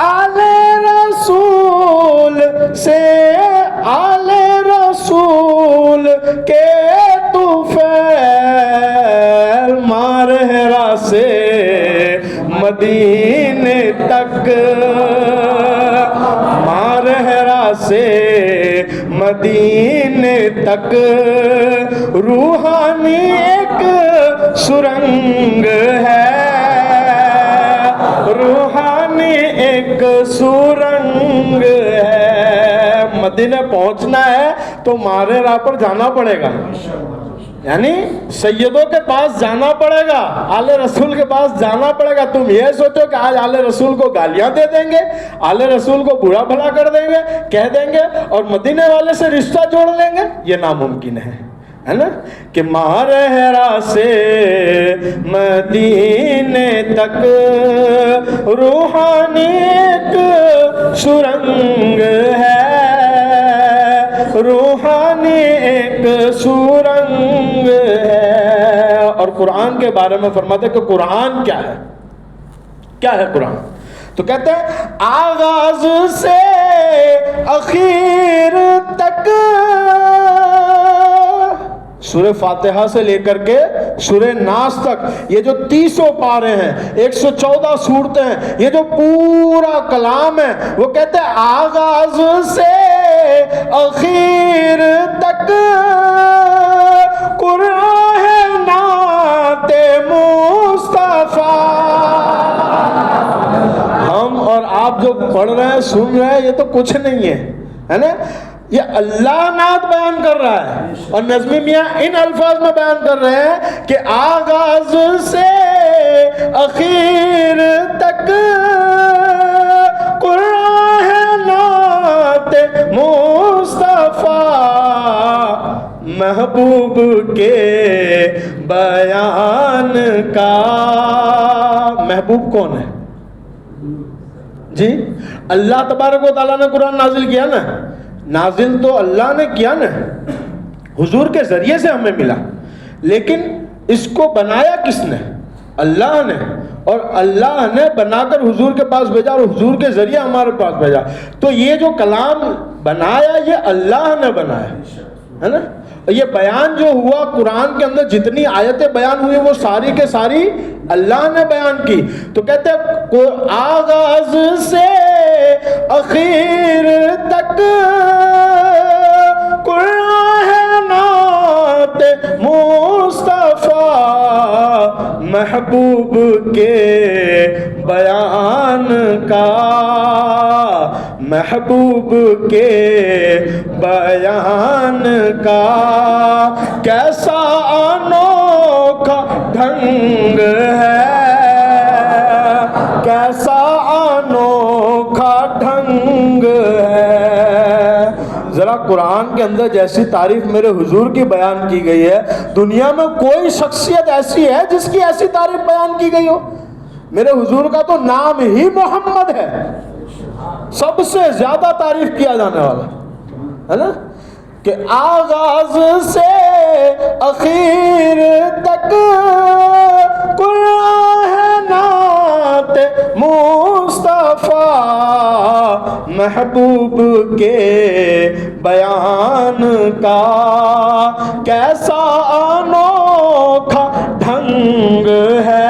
आले रसूल से, आले रसूल के तुफैल मारहरा से मदीने तक, मारहरा से मदीने तक, रूहानी एक सुरंग है, रूहानी एक सुरंग है। मदीने पहुंचना है तो मारहरा पर जाना पड़ेगा, यानी सैयदों के पास जाना पड़ेगा, आले रसूल के पास जाना पड़ेगा। तुम ये सोचो कि आज आले रसूल को गालियां दे देंगे, आले रसूल को बुरा भला कर देंगे, कह देंगे और मदीने वाले से रिश्ता जोड़ लेंगे, ये नामुमकिन है ना। कि मारहरा से मदीने तक, रूहानी एक सुरंग है, रूहानी एक सुरंग है। और कुरान के बारे में फरमाते कि कुरान क्या है, क्या है कुरान? तो कहते हैं आगाज से आखिर तक, सूरह फातिहा से लेकर के सूरह नास तक, ये जो 300 पारे हैं, 114 सूरतें हैं, ये जो पूरा कलाम है, वो कहते हैं आगाज से आखिर तक कुरान है नाते मुस्तफा। हम और आप जो पढ़ रहे हैं, सुन रहे हैं, ये तो कुछ नहीं है ना। ये अल्लाह नात बयान कर रहा है और नज़्मी मियाँ इन अल्फाज में बयान कर रहे हैं कि आगाज से आखिर तक कुरान है नात मुस्तफा, महबूब के बयान का। महबूब कौन है जी? अल्लाह तबारक व तआला ने कुरान नाजिल किया ना, नाजिल तो अल्लाह ने किया ना, हुजूर के जरिए से हमें मिला, लेकिन इसको बनाया किसने? अल्लाह ने। और अल्लाह ने बनाकर हुजूर के पास भेजा और हुजूर के जरिए हमारे पास भेजा। तो ये जो कलाम बनाया, ये अल्लाह ने बनाया, है ना। ये बयान जो हुआ कुरान के अंदर, जितनी आयतें बयान हुई, वो सारी के सारी अल्लाह ने बयान की। तो कहते हैं आगाज से आखिर तक कुरान है नात मुस्तफा, महबूब के बयान का, महबूब के बयान का। कैसा अनोखा ढंग है, कैसा अनोखा ढंग है। जरा कुरान के अंदर जैसी तारीफ मेरे हुजूर की बयान की गई है, दुनिया में कोई शख्सियत ऐसी है जिसकी ऐसी तारीफ बयान की गई हो? मेरे हुजूर का तो नाम ही मोहम्मद है, सबसे ज्यादा तारीफ किया जाने वाला, है ना। कि आगाज से आखिर तक कुरान है नात मुस्तफा, महबूब के बयान का। कैसा अनोखा ढंग है,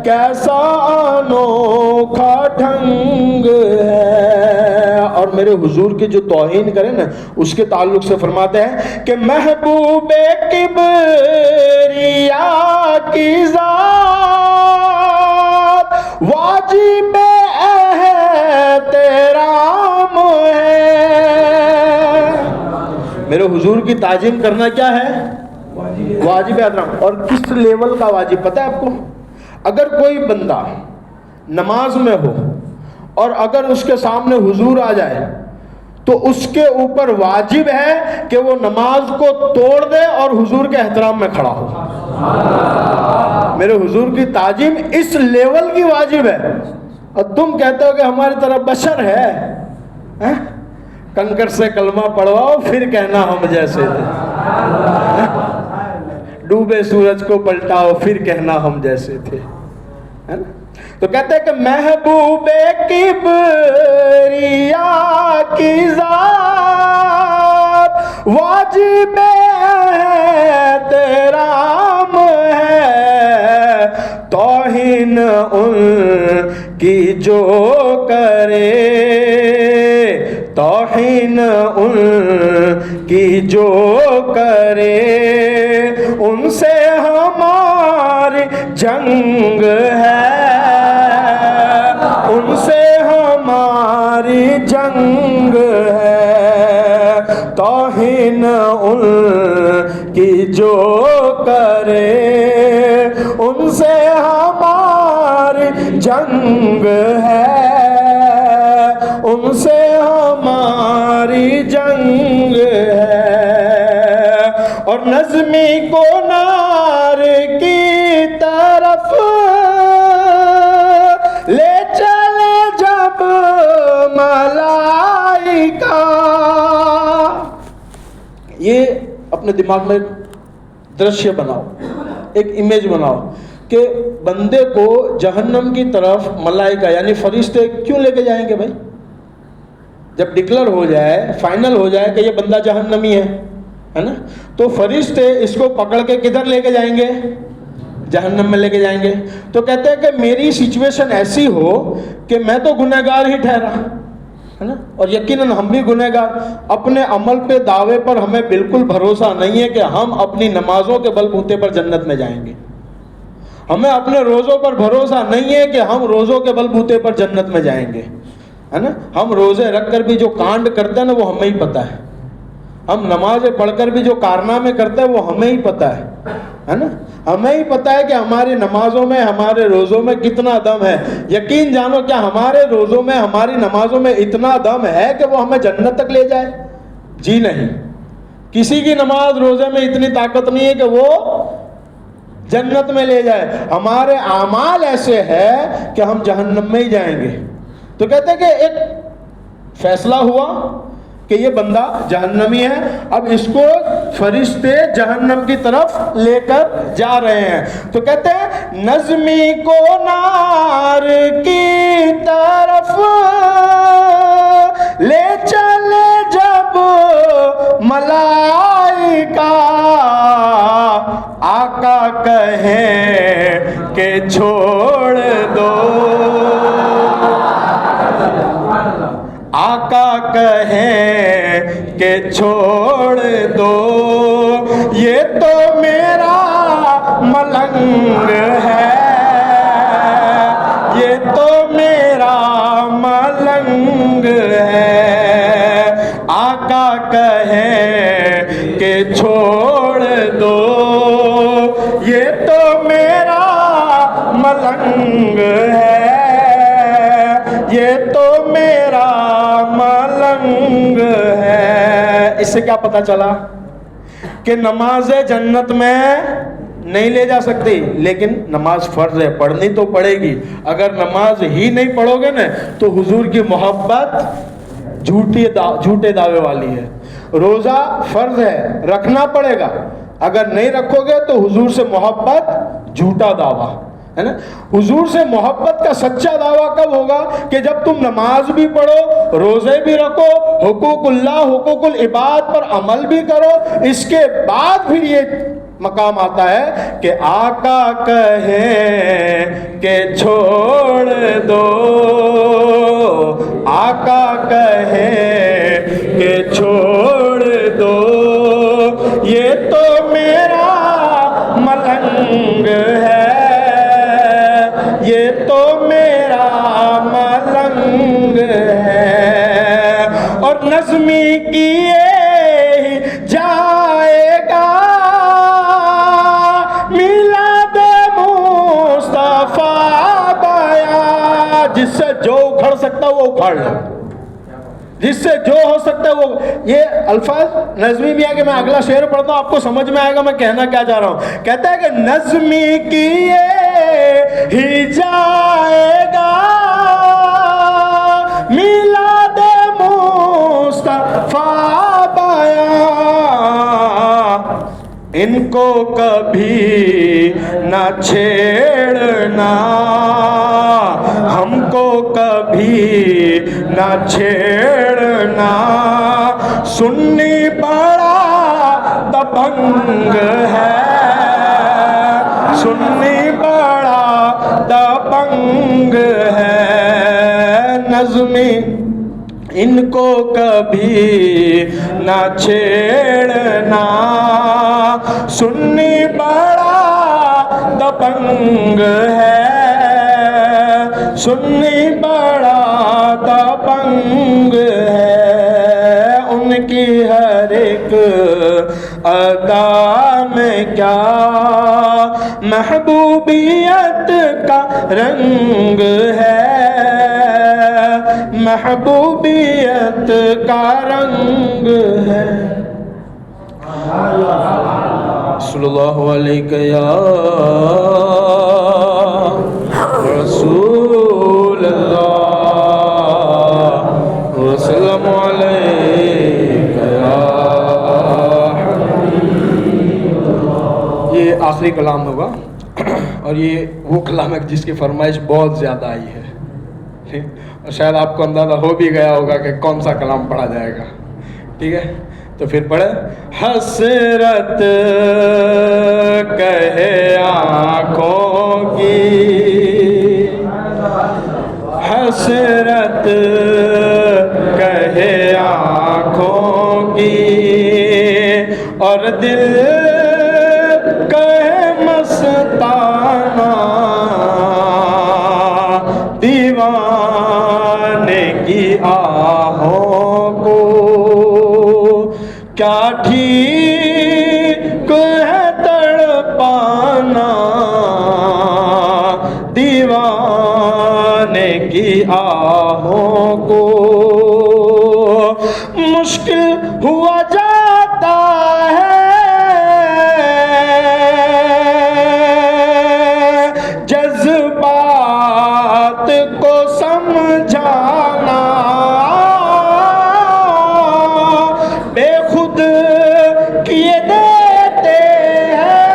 कैसा अनोखा ढंग है। और मेरे हुजूर की जो तौहीन करे ना, उसके ताल्लुक से फरमाते हैं कि महबूबे किबरिया की जात वाजिबे एहतराम है। मेरे हुजूर की ताजीम करना क्या है? वाजिब एहतराम। और किस लेवल का वाजिब पता है आपको? अगर कोई बंदा नमाज में हो और अगर उसके सामने हुजूर आ जाए, तो उसके ऊपर वाजिब है कि वो नमाज को तोड़ दे और हुजूर के एहतराम में खड़ा हो। मेरे हुजूर की ताजीम इस लेवल की वाजिब है। और तुम कहते हो कि हमारी तरफ बशर है? कंकर से कलमा पढ़वाओ फिर कहना हम जैसे थे, डूबे सूरज को पलटाओ फिर कहना हम जैसे थे, है ना। तो कहते हैं कि महबूबे किबरिया की जात वाजिबे एहतराम है, तौहीन तौहीन उनकी जो करे, तौहीन उनकी जो करे, उनसे हमारी जंग है, उनसे हमारी जंग है। तौहीन उनकी जो करे, उनसे हमारी जंग है, उनसे हमारी जंग है। और नज़्मी को नार की तरफ ले चले जब मलाइका। ये अपने दिमाग में दृश्य बनाओ, एक इमेज बनाओ कि बंदे को जहन्नम की तरफ मलाइका यानी फरिश्ते क्यों लेके जाएंगे भाई? जब डिक्लेयर हो जाए, फाइनल हो जाए कि ये बंदा जहन्नमी है ना, तो फरिश्ते इसको पकड़ के किधर लेके जाएंगे? जहन्नम में लेके जाएंगे। तो कहते हैं कि मेरी सिचुएशन ऐसी हो कि मैं तो गुनहगार ही ठहरा, है ना, और यकीनन हम भी गुनहगार, अपने अमल पे दावे पर हमें बिल्कुल भरोसा नहीं है कि हम अपनी नमाजों के बलबूते पर जन्नत में जाएंगे। हमें अपने रोज़ों पर भरोसा नहीं है कि हम रोज़ों के बलबूते पर जन्नत में जाएंगे, है ना। हम रोज़े रख कर भी जो कांड करते हैं ना, वो हमें ही पता है। हम नमाजें पढ़कर भी जो कारनामे करते हैं वो हमें ही पता है ना। हमें ही पता है कि हमारी नमाजों में, हमारे रोज़ों में कितना दम है। यकीन जानो, क्या हमारे रोज़ों में, हमारी नमाजों में इतना दम है कि वो हमें जन्नत तक ले जाए? जी नहीं। किसी की नमाज रोज़े में इतनी ताकत नहीं है कि वो जन्नत में ले जाए। हमारे आमाल ऐसे है कि हम जहन्नम में ही जाएंगे। तो कहते हैं कि एक फैसला हुआ कि ये बंदा जहन्नमी है, अब इसको फरिश्ते जहन्नम की तरफ लेकर जा रहे हैं। तो कहते हैं नज़्मी को नार की तरफ ले चले जब मलाइका, आका कहे कि छोड़ दो, आका कहे कि छोड़ दो, ये तो मेरा मलंग है, ये तो मेरा मलंग है। आका कहे कि छोड़ दो, ये तो मेरा मलंग है, ये तो मेरा मलंग है। इससे क्या पता चला कि नमाज जन्नत में नहीं ले जा सकती, लेकिन नमाज फर्ज है, पढ़नी तो पड़ेगी। अगर नमाज ही नहीं पढ़ोगे ना तो हुजूर की मोहब्बत झूठे दावे वाली है। रोज़ा फर्ज है, रखना पड़ेगा, अगर नहीं रखोगे तो हुजूर से मोहब्बत झूठा दावा, है ना। हुजूर से मोहब्बत का सच्चा दावा कब होगा? कि जब तुम नमाज भी पढ़ो, रोजे भी रखो, हुकूकुल्लाह, हुकूकुल इबाद पर अमल भी करो, इसके बाद फिर ये मकाम आता है कि आका कहे कि छोड़ दो, आका कहे कि छोड़ दो, ये तो मेरा मलंग है, ये तो मेरा मलंग है। और नज़्मी किए जाएगा मिलाद मुस्तफा बया, जिससे जो उखड़ सकता वो उखाड़ लो, जिससे जो हो सकता है वो। ये अल्फाज नज़्मी भी है कि मैं अगला शेर पढ़ता हूँ, आपको समझ में आएगा मैं कहना क्या चाह रहा हूँ। कहता है कि नज़्मी किए ही जाएगा मिलाद मुस्तफा बया, इनको कभी न छेड़ना, हमको कभी न छेड़ना, सुन्नी बड़ा दबंग है, सुन्नी बड़ा दबंग है नज़्मी इनको कभी ना छेड़ना, सुन्नी बड़ा दबंग है, सुन्नी बड़ा दबंग है, उनकी हर एक अदा में क्या महबूबियत का रंग है, महबूबियत का रंग है। सल्लल्लाहु अलैहि या रसूल अल्लाह वसल्लम अलैका या हबीब। ये आखिरी कलाम होगा और ये वो कलाम है जिसकी फरमाइश बहुत ज़्यादा आई है और शायद आपको अंदाज़ा हो भी गया होगा कि कौन सा कलाम पढ़ा जाएगा। ठीक है, तो फिर पढ़े। हसरत कहे आँखों की, हसरत कहे आँखों की, और दिल कहे मस्ताना, दीवाने की आहों को क्या ठीक है तड़पाना, दीवाने की आहों को मुश्किल हुआ जाता है जज्बात को समझाना, बेखुद किए देते हैं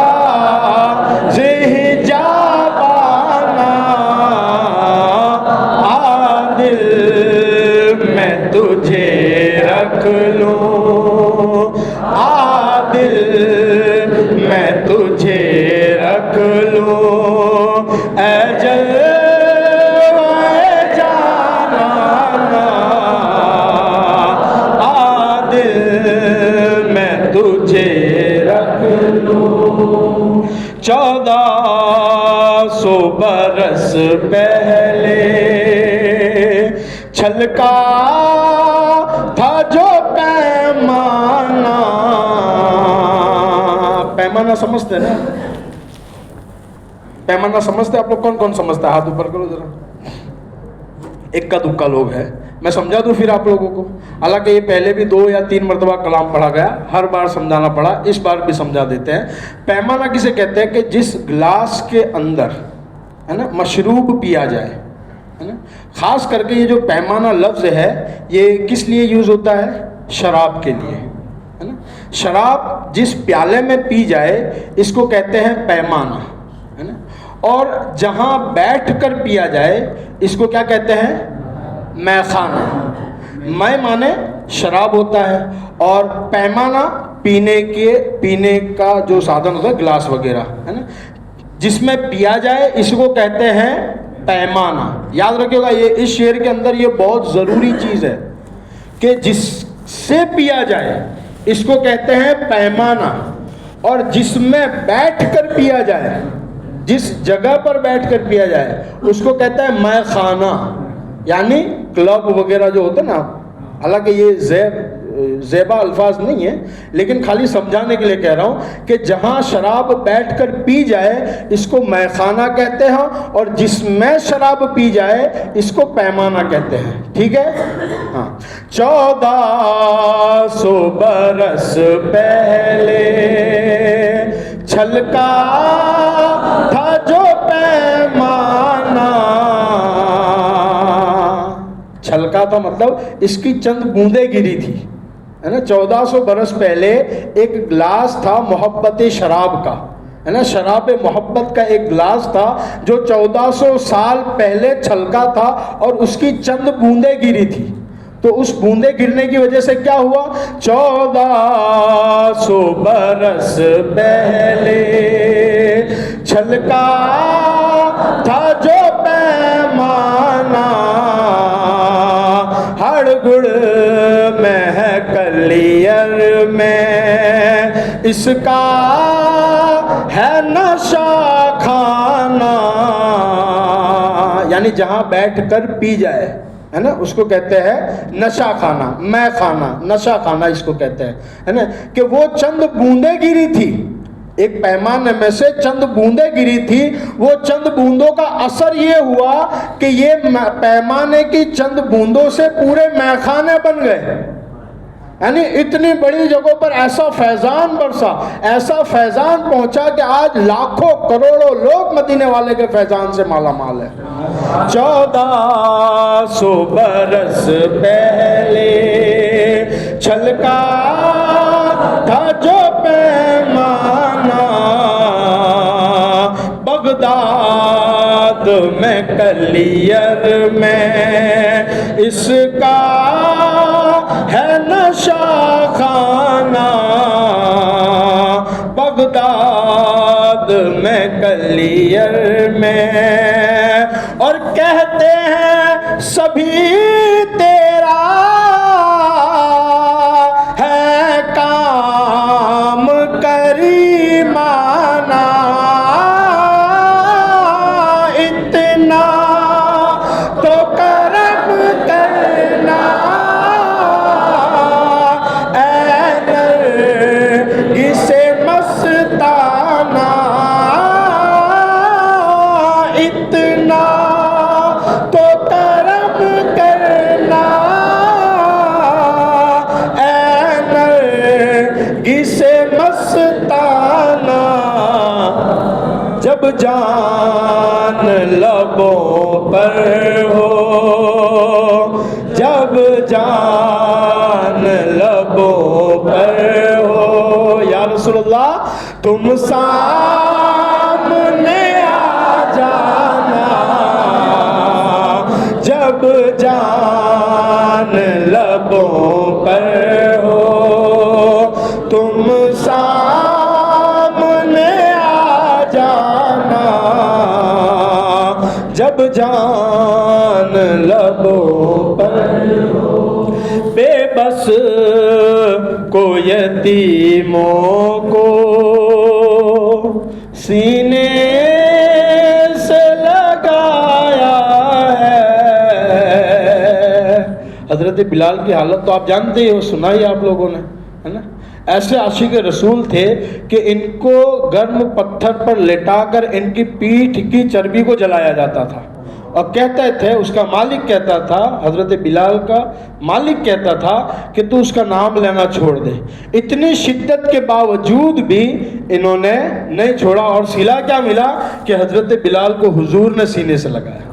अंदाज़े हिजाबाना, आ दिल मैं तुझे रख लूं, आ दिल मैं तुझे रख लूं, अजल जाना, आ दिल मैं तुझे रख लूं। 1400 बरस पहले छलका था जो पैमाना, पैमाना समझते हैं ना? पैमाना समझते आप लोग? कौन कौन समझता है? हाथ ऊपर करो जरा। इक्का दुक्का लोग हैं। मैं समझा दूं फिर आप लोगों को। हालांकि ये पहले भी 2 या 3 मरतबा कलाम पढ़ा गया, हर बार समझाना पड़ा, इस बार भी समझा देते हैं। पैमाना किसे कहते हैं? कि जिस गिलास के अंदर है ना मशरूब पिया जाए, है ना। खास करके ये जो पैमाना लफ्ज़ है ये किस लिए यूज़ होता है? शराब के लिए, है ना। शराब जिस प्याले में पी जाए इसको कहते हैं पैमाना, है ना। और जहाँ बैठ कर पिया जाए इसको क्या कहते हैं? मैखाना। मै माने शराब होता है और पैमाना पीने का जो साधन होता है, गिलास वगैरह, है ना, जिसमें पिया जाए इसको कहते हैं पैमाना। याद रखिएगा, ये इस शेर के अंदर ये बहुत ज़रूरी चीज़ है कि जिससे पिया जाए इसको कहते हैं पैमाना, और जिसमें बैठकर पिया जाए, जिस जगह पर बैठकर पिया जाए उसको कहते हैं मैखाना, यानी क्लब वगैरह जो होते हैं ना। हालांकि ये ज़ेबा अल्फाज नहीं है, लेकिन खाली समझाने के लिए कह रहा हूँ कि जहाँ शराब बैठकर पी जाए इसको मैखाना कहते हैं, और जिसमें शराब पी जाए इसको पैमाना कहते हैं। ठीक है, हाँ। 1400 बरस पहले छलका था जो पैमाना, छलका था मतलब इसकी चंद बूंदें गिरी थी, है ना। 1400 बरस पहले एक गिलास था मोहब्बत शराब का, है ना। शराब मोहब्बत का एक गिलास था जो 1400 साल पहले छलका था और उसकी चंद बूंदें गिरी थी। तो उस बूंदे गिरने की वजह से क्या हुआ? 1400 बरस पहले छलका था जो पैमाना, हड़गुड़ महकलियर में इसका है नशा खाना। यानी जहां बैठकर पी जाए, है ना, उसको कहते हैं नशा खाना, मैं खाना, नशा खाना इसको कहते हैं, है ना। कि वो चंद बूंदे गिरी थी, एक पैमाने में से चंद बूंदे गिरी थी, वो चंद बूंदों का असर ये हुआ कि ये पैमाने की चंद बूंदों से पूरे मैखाने बन गए। यानी इतनी बड़ी जगहों पर ऐसा फैजान बरसा, ऐसा फैजान पहुंचा कि आज लाखों करोड़ों लोग मदीने वाले के फैजान से माला माल है। 1400 बरस पहले छलका था जो पैमाना, बगदाद में कलियर में इसका है नशा खाना, बगदाद में कलियर में। और कहते हैं सभी तेरा है काम करीमाना, इतना तो करम करना इसे मस्ताना, इतना तो करम करना इसे मस्ताना। जब जान लबों पर हो, जब जान लबों पर हो, या रसूलल्लाह तुम सामने आ जाना, जब जान लबों पर हो, तुम सामने आ जाना, जब जान लबों पर हो। बेबस को यतीमों को सीने से लगाया है। हजरत बिलाल की हालत तो आप जानते ही हो, सुना ही आप लोगों ने, है ना। ऐसे आशिक रसूल थे कि इनको गर्म पत्थर पर लेटाकर इनकी पीठ की चर्बी को जलाया जाता था, और कहते थे, उसका मालिक कहता था, हजरत बिलाल का मालिक कहता था कि तू उसका नाम लेना छोड़ दे। इतनी शिद्दत के बावजूद भी इन्होंने नहीं छोड़ा, और सिला क्या मिला कि हजरत बिलाल को हुजूर ने सीने से लगाया।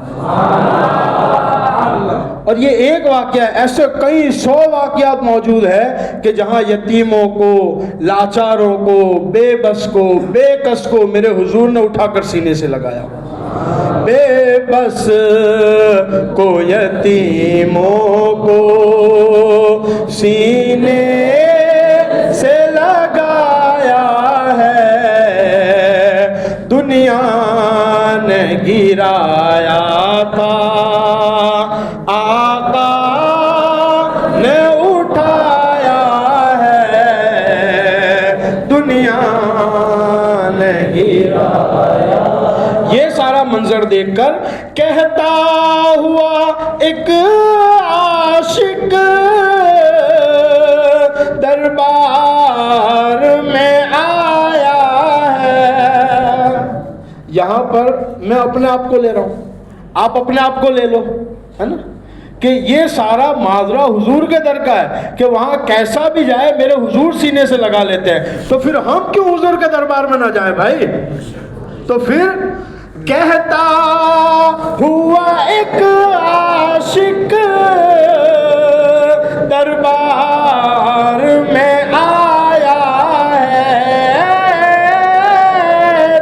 और ये एक वाकया, ऐसे कई 100 वाकयात मौजूद है कि जहां यतीमों को, लाचारों को, बेबस को, बेकस को मेरे हुजूर ने उठाकर सीने से लगाया। बेबस को यतीमों को सीने से लगाया है, दुनिया ने गिराया था, आका ने उठाया है, दुनिया ने गिराया। ये सारा मंजर देखकर कहता हुआ एक आशिक दरबार में आया है। यहाँ पर मैं अपने आप को ले रहा हूँ, आप अपने आप को ले लो, है ना, कि ये सारा माजरा हुजूर के दर का है कि वहाँ कैसा भी जाए मेरे हुजूर सीने से लगा लेते हैं, तो फिर हम क्यों हुजूर के दरबार में ना जाए भाई। तो फिर कहता हुआ एक आशिक दरबार में आया है,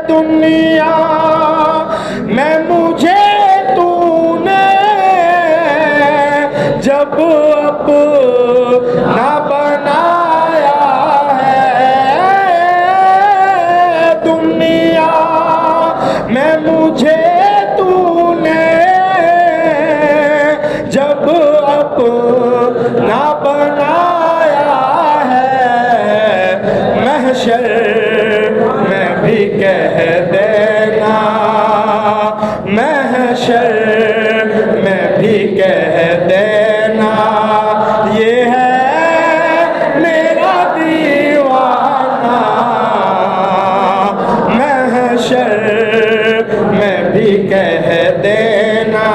दुनिया में मुझे तूने जब अपना बनाया है, दुनिया मैं मुझे तूने जब अपना बनाया है, महशर में भी कह देना, महशर में भी कह देना, ये है मेरा दीवाना, महशर में भी कह देना,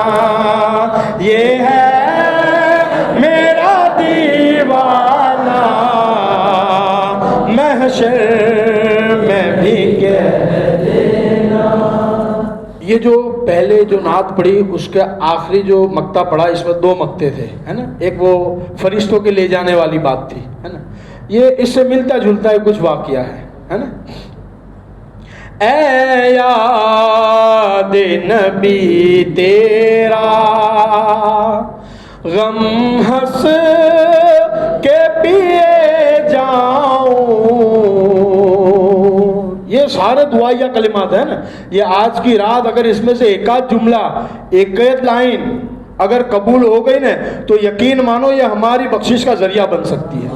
ये है मेरा दीवाना, महशर में भी कह देना। ये जो पहले जो नात पढ़ी उसके आखिरी जो मक्ता पढ़ा, इसमें दो मक्ते थे, है ना। एक वो फरिश्तों के ले जाने वाली बात थी, है ना। ये इससे मिलता जुलता कुछ वाकया है ना। ऐ याद नबी तेरा गम हंस के पिए जाऊं, ये सारे दुआया कलिमात है ना। ये आज की रात अगर इसमें से एक आध जुमला, एक लाइन अगर कबूल हो गई ना, तो यकीन मानो ये हमारी बख्शिश का जरिया बन सकती है।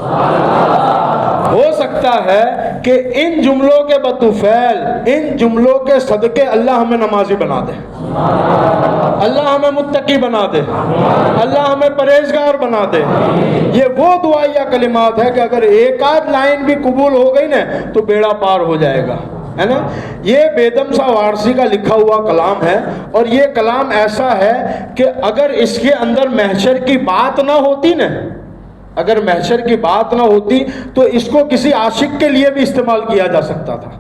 हो सकता है कि इन जुमलों के बदुफैल, इन जुमलों के सदके अल्लाह हमें नमाजी बना दे, अल्लाह हमें मुत्तकी बना दे, अल्लाह हमें परहेजगार बना दे। ये वो दुआया कलिमात है कि अगर एक आध लाइन भी कबूल हो गई ना, तो बेड़ा पार हो जाएगा, है ना। ये बेदम सा वारसी का लिखा हुआ कलाम है, और ये कलाम ऐसा है कि अगर इसके अंदर महशर की बात ना होती ना, अगर महशर की बात ना होती तो इसको किसी आशिक के लिए भी इस्तेमाल किया जा सकता था।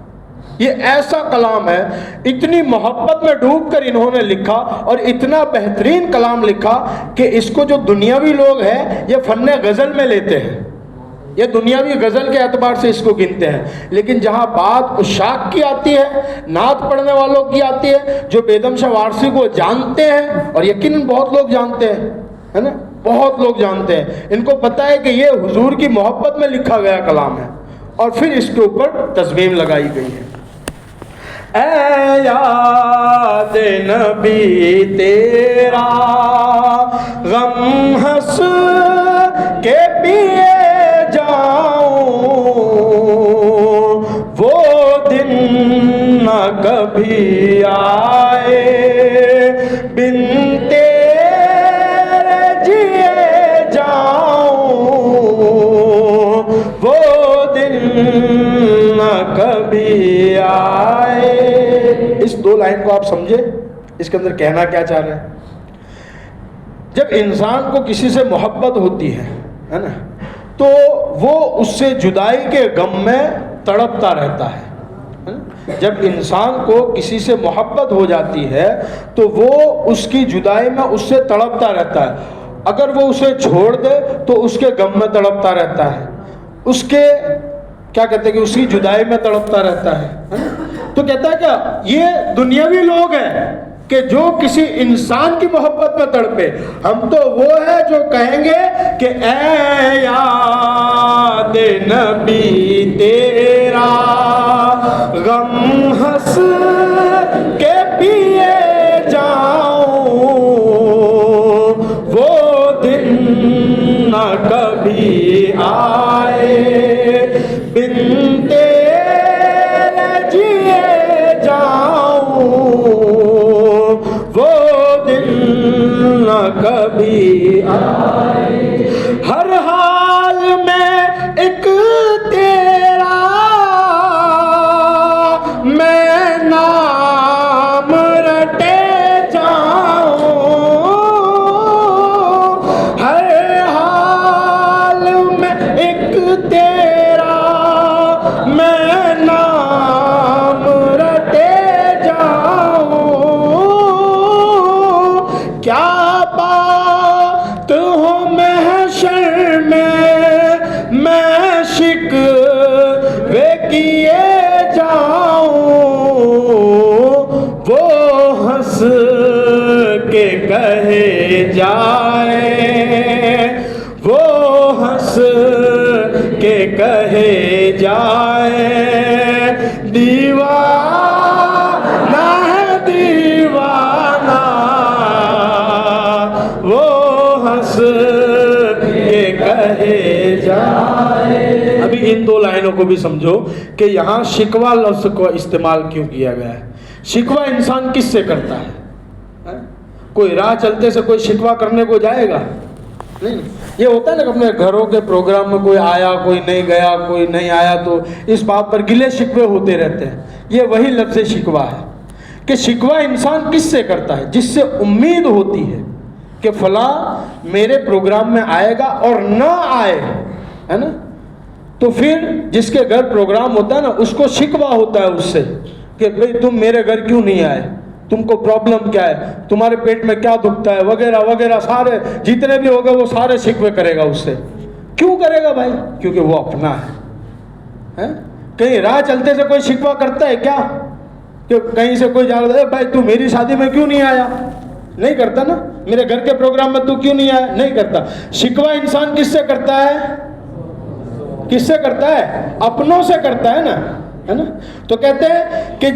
ये ऐसा कलाम है, इतनी मोहब्बत में डूबकर इन्होंने लिखा और इतना बेहतरीन कलाम लिखा कि इसको जो दुनियावी लोग हैं ये फन्ने गज़ल में लेते हैं, ये दुनियावी गज़ल के एतबार से इसको गिनते हैं। लेकिन जहाँ बात उशाक की आती है, नात पढ़ने वालों की आती है, जो बेदम शाह वारसी को जानते हैं, और यकीनन बहुत लोग जानते हैं, है ना, बहुत लोग जानते हैं, इनको पता है कि ये हुजूर की मोहब्बत में लिखा गया कलाम है, और फिर इसके ऊपर तस्मीम लगाई गई है। ऐ याद नबी तेरा गम हंस के पिए जाऊं, वो दिन न कभी आए बिन तेरे जिए जाऊं, वो दिन न कभी आए। इस दो लाइन को आप समझे, इसके अंदर कहना क्या चाह रहे हैं। जब इंसान को किसी से मोहब्बत होती है ना, तो वो उससे जुदाई के गम में तड़पता रहता है ना? जब इंसान को किसी से मोहब्बत हो जाती है तो वो उसकी जुदाई में उससे तड़पता रहता है। अगर वो उसे छोड़ दे तो उसके गम में तड़पता रहता है, उसके क्या कहते हैं कि उसकी जुदाई में तड़पता रहता है। तो कहता है क्या ये दुनियावी लोग हैं कि जो किसी इंसान की मोहब्बत में तड़पे, हम तो वो है जो कहेंगे कि ऐ याद नबी तेरा गम हंस के पिए जाऊं, वो दिन न कभी आए बिन तेरे जिए जाऊं, वो दिन न कभी आए। हर हाल में एक तेरा मैं नाम रटे जाऊं, हर हाल में एक तेरा मैं नाम रटे जाऊं। क्या बात हो महशर में मैं शिकवे किए जाऊं, वो हंस के कहे जाए, वो हंस के कहे जाए, दीवाना है मायनों को भी समझो कि यहाँ शिकवा लफ्ज़ को इस्तेमाल क्यों किया गया है। शिकवा इंसान किससे करता है? कोई राह चलते से कोई शिकवा करने को जाएगा? नहीं। ये होता है ना अपने घरों के प्रोग्राम में कोई आया कोई नहीं गया, कोई नहीं आया, तो इस बात पर गिले शिकवे होते रहते हैं। ये वही लफ्ज़ शिकवा है कि शिकवा इंसान किससे करता है? जिससे उम्मीद होती है कि फलां मेरे प्रोग्राम में आएगा और ना आए, है ना, तो फिर जिसके घर प्रोग्राम होता है ना उसको शिकवा होता है उससे कि भाई तुम मेरे घर क्यों नहीं आए, तुमको प्रॉब्लम क्या है, तुम्हारे पेट में क्या दुखता है, वगैरह वगैरह, सारे जितने भी होगा वो सारे शिकवे करेगा उससे। क्यों करेगा भाई? क्योंकि वो अपना है? कहीं राह चलते से कोई शिकवा करता है क्या? कि कहीं से कोई जा रहा है, भाई तू मेरी शादी में क्यों नहीं आया? नहीं करता ना। मेरे घर के प्रोग्राम में तू क्यों नहीं आया? नहीं करता। शिकवा इंसान किससे करता है? किससे करता है? अपनों से करता है ना, है ना। तो कहते हैं कि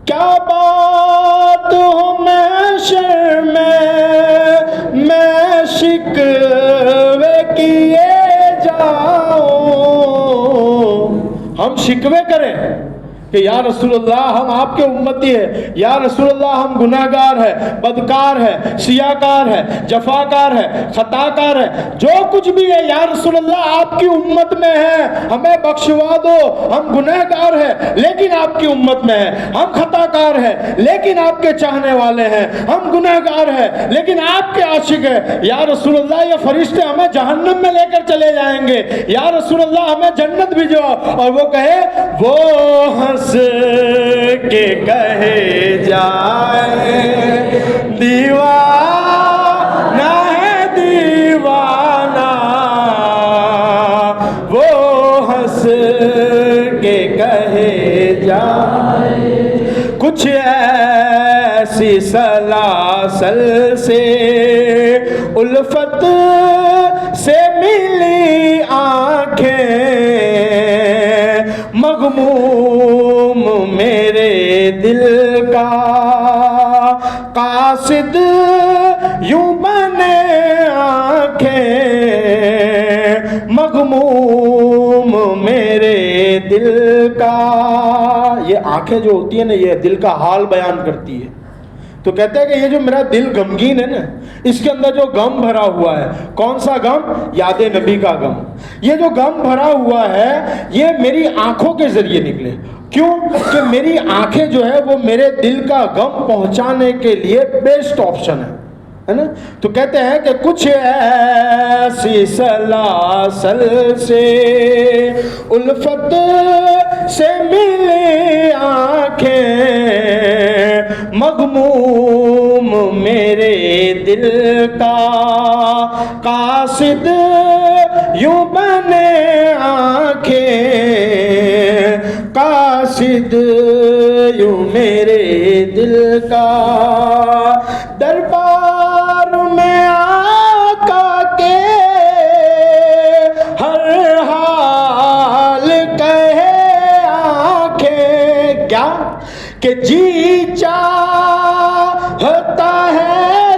क्या बात हो महशर में मैं शिकवे किए जाऊं। हम शिकवे करें कि या रसूलुल्लाह हम आपके उम्मती है, या रसूलुल्लाह हम गुनाहगार है, बदकार है, सियाकार है, जफाकार है, खताकार है, जो कुछ भी है या रसूलुल्लाह आपकी उम्मत में है, हमें बख्शवा दो। हम गुनाहगार है लेकिन आपकी उम्मत में है, हम खताकार है लेकिन आपके चाहने वाले हैं, हम गुनाहगार है लेकिन आपके आशिक है। या रसूलुल्लाह ये फरिश्ते हमें जहन्नम में लेकर चले जाएंगे, या रसूलुल्लाह हमें जन्नत भिजवाओ। और वो कहे, वो के कहे जाए दीवाना है दीवाना, वो हंस के कहे जाए कुछ ऐसी सलासल से उल्फत से मिली आंखें, मगमूम मेरे दिल का कासिद यूं बने आंखें, मगमूम मेरे दिल का। ये आंखें जो होती है ना, ये दिल का हाल बयान करती है। तो कहते हैं कि ये जो मेरा दिल गमगीन है ना, इसके अंदर जो गम भरा हुआ है, कौन सा गम? याद नबी का गम। ये जो गम भरा हुआ है ये मेरी आंखों के जरिए निकले। क्यों? कि मेरी आंखें जो है वो मेरे दिल का गम पहुंचाने के लिए बेस्ट ऑप्शन है ना। तो कहते हैं कि कुछ ऐसी सलासल से उल्फत से मिले आंखें, मगमूम मेरे दिल का कासिद यूं बने आंखें, कासिद यूं मेरे दिल का। दरबार में आका के हर हाल कहे आंखें, क्या कि जी चाहता है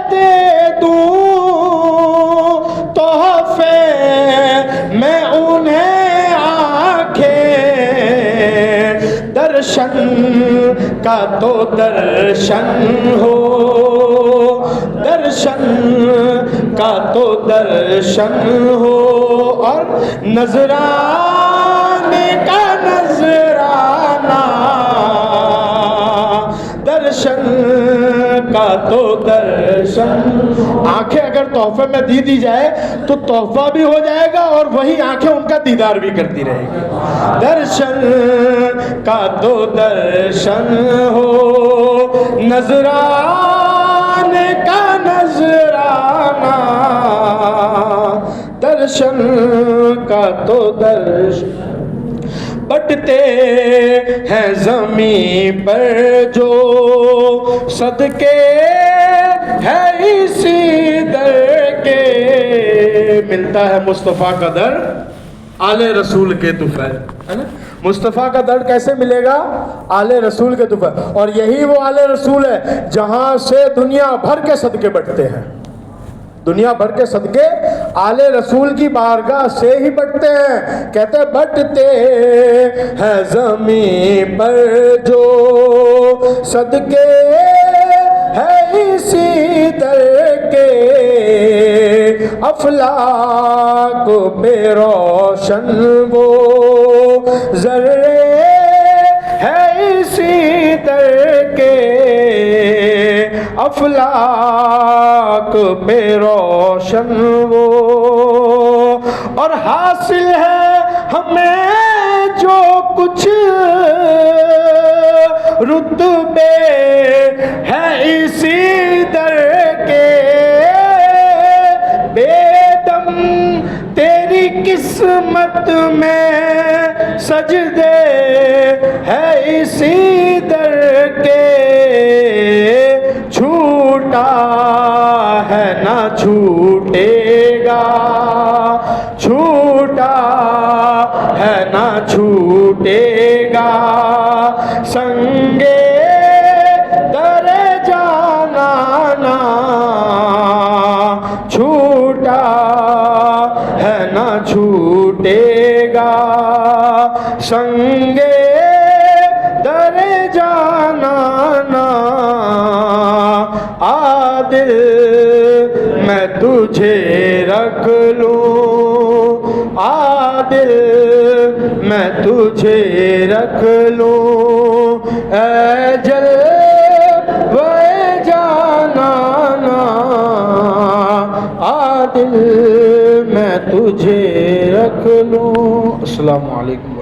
दे दूं तोहफे मैं उन्हें आंखें, दर्शन का तो दर्शन हो, दर्शन का तो दर्शन हो, और नजराने का नजराना, दर्शन का तो दर्शन। आंखें अगर तोहफे में दी जाए तो तोहफा भी हो जाएगा और वही आंखें उनका दीदार भी करती रहेगी। दर्शन का तो दर्शन हो, नजराने का नजराना, दर्शन का तो दर्शन। बटते हैं ज़मीं पर जो सदके है इसी दर के, मिलता है मुस्तफ़ा का दर आले रसूल के तुफ़ैल, है ना। मुस्तफ़ा का दर कैसे मिलेगा? आले रसूल के तुफ़ैल। और यही वो आले रसूल है जहाँ से दुनिया भर के सदके बटते हैं, दुनिया भर के सदके आले रसूल की बारगाह से ही बटते हैं। कहते बटते हैं ज़मीन पर जो सदके है इसी दर के, अफलाक पे रोशन वो ज़र्रे है इसी दर के, अफलाक पे रोशन वो। और हासिल है हमें जो कुछ रुतबे है इसी दर के, बेदम तेरी किस्मत में सजदे है इसी दर के, छूटा है ना छूटेगा, छूटा है ना छूटेगा, संगे दरे जाना ना छूटा है ना छूटेगा, संगे दरे जाना ना। आदिल मैं तुझे रख लूं, आदिल मैं तुझे रख लूं, ऐ जल वे जाना ना, आदिल मैं तुझे रख लूं। अस्सलामु अलैकुम।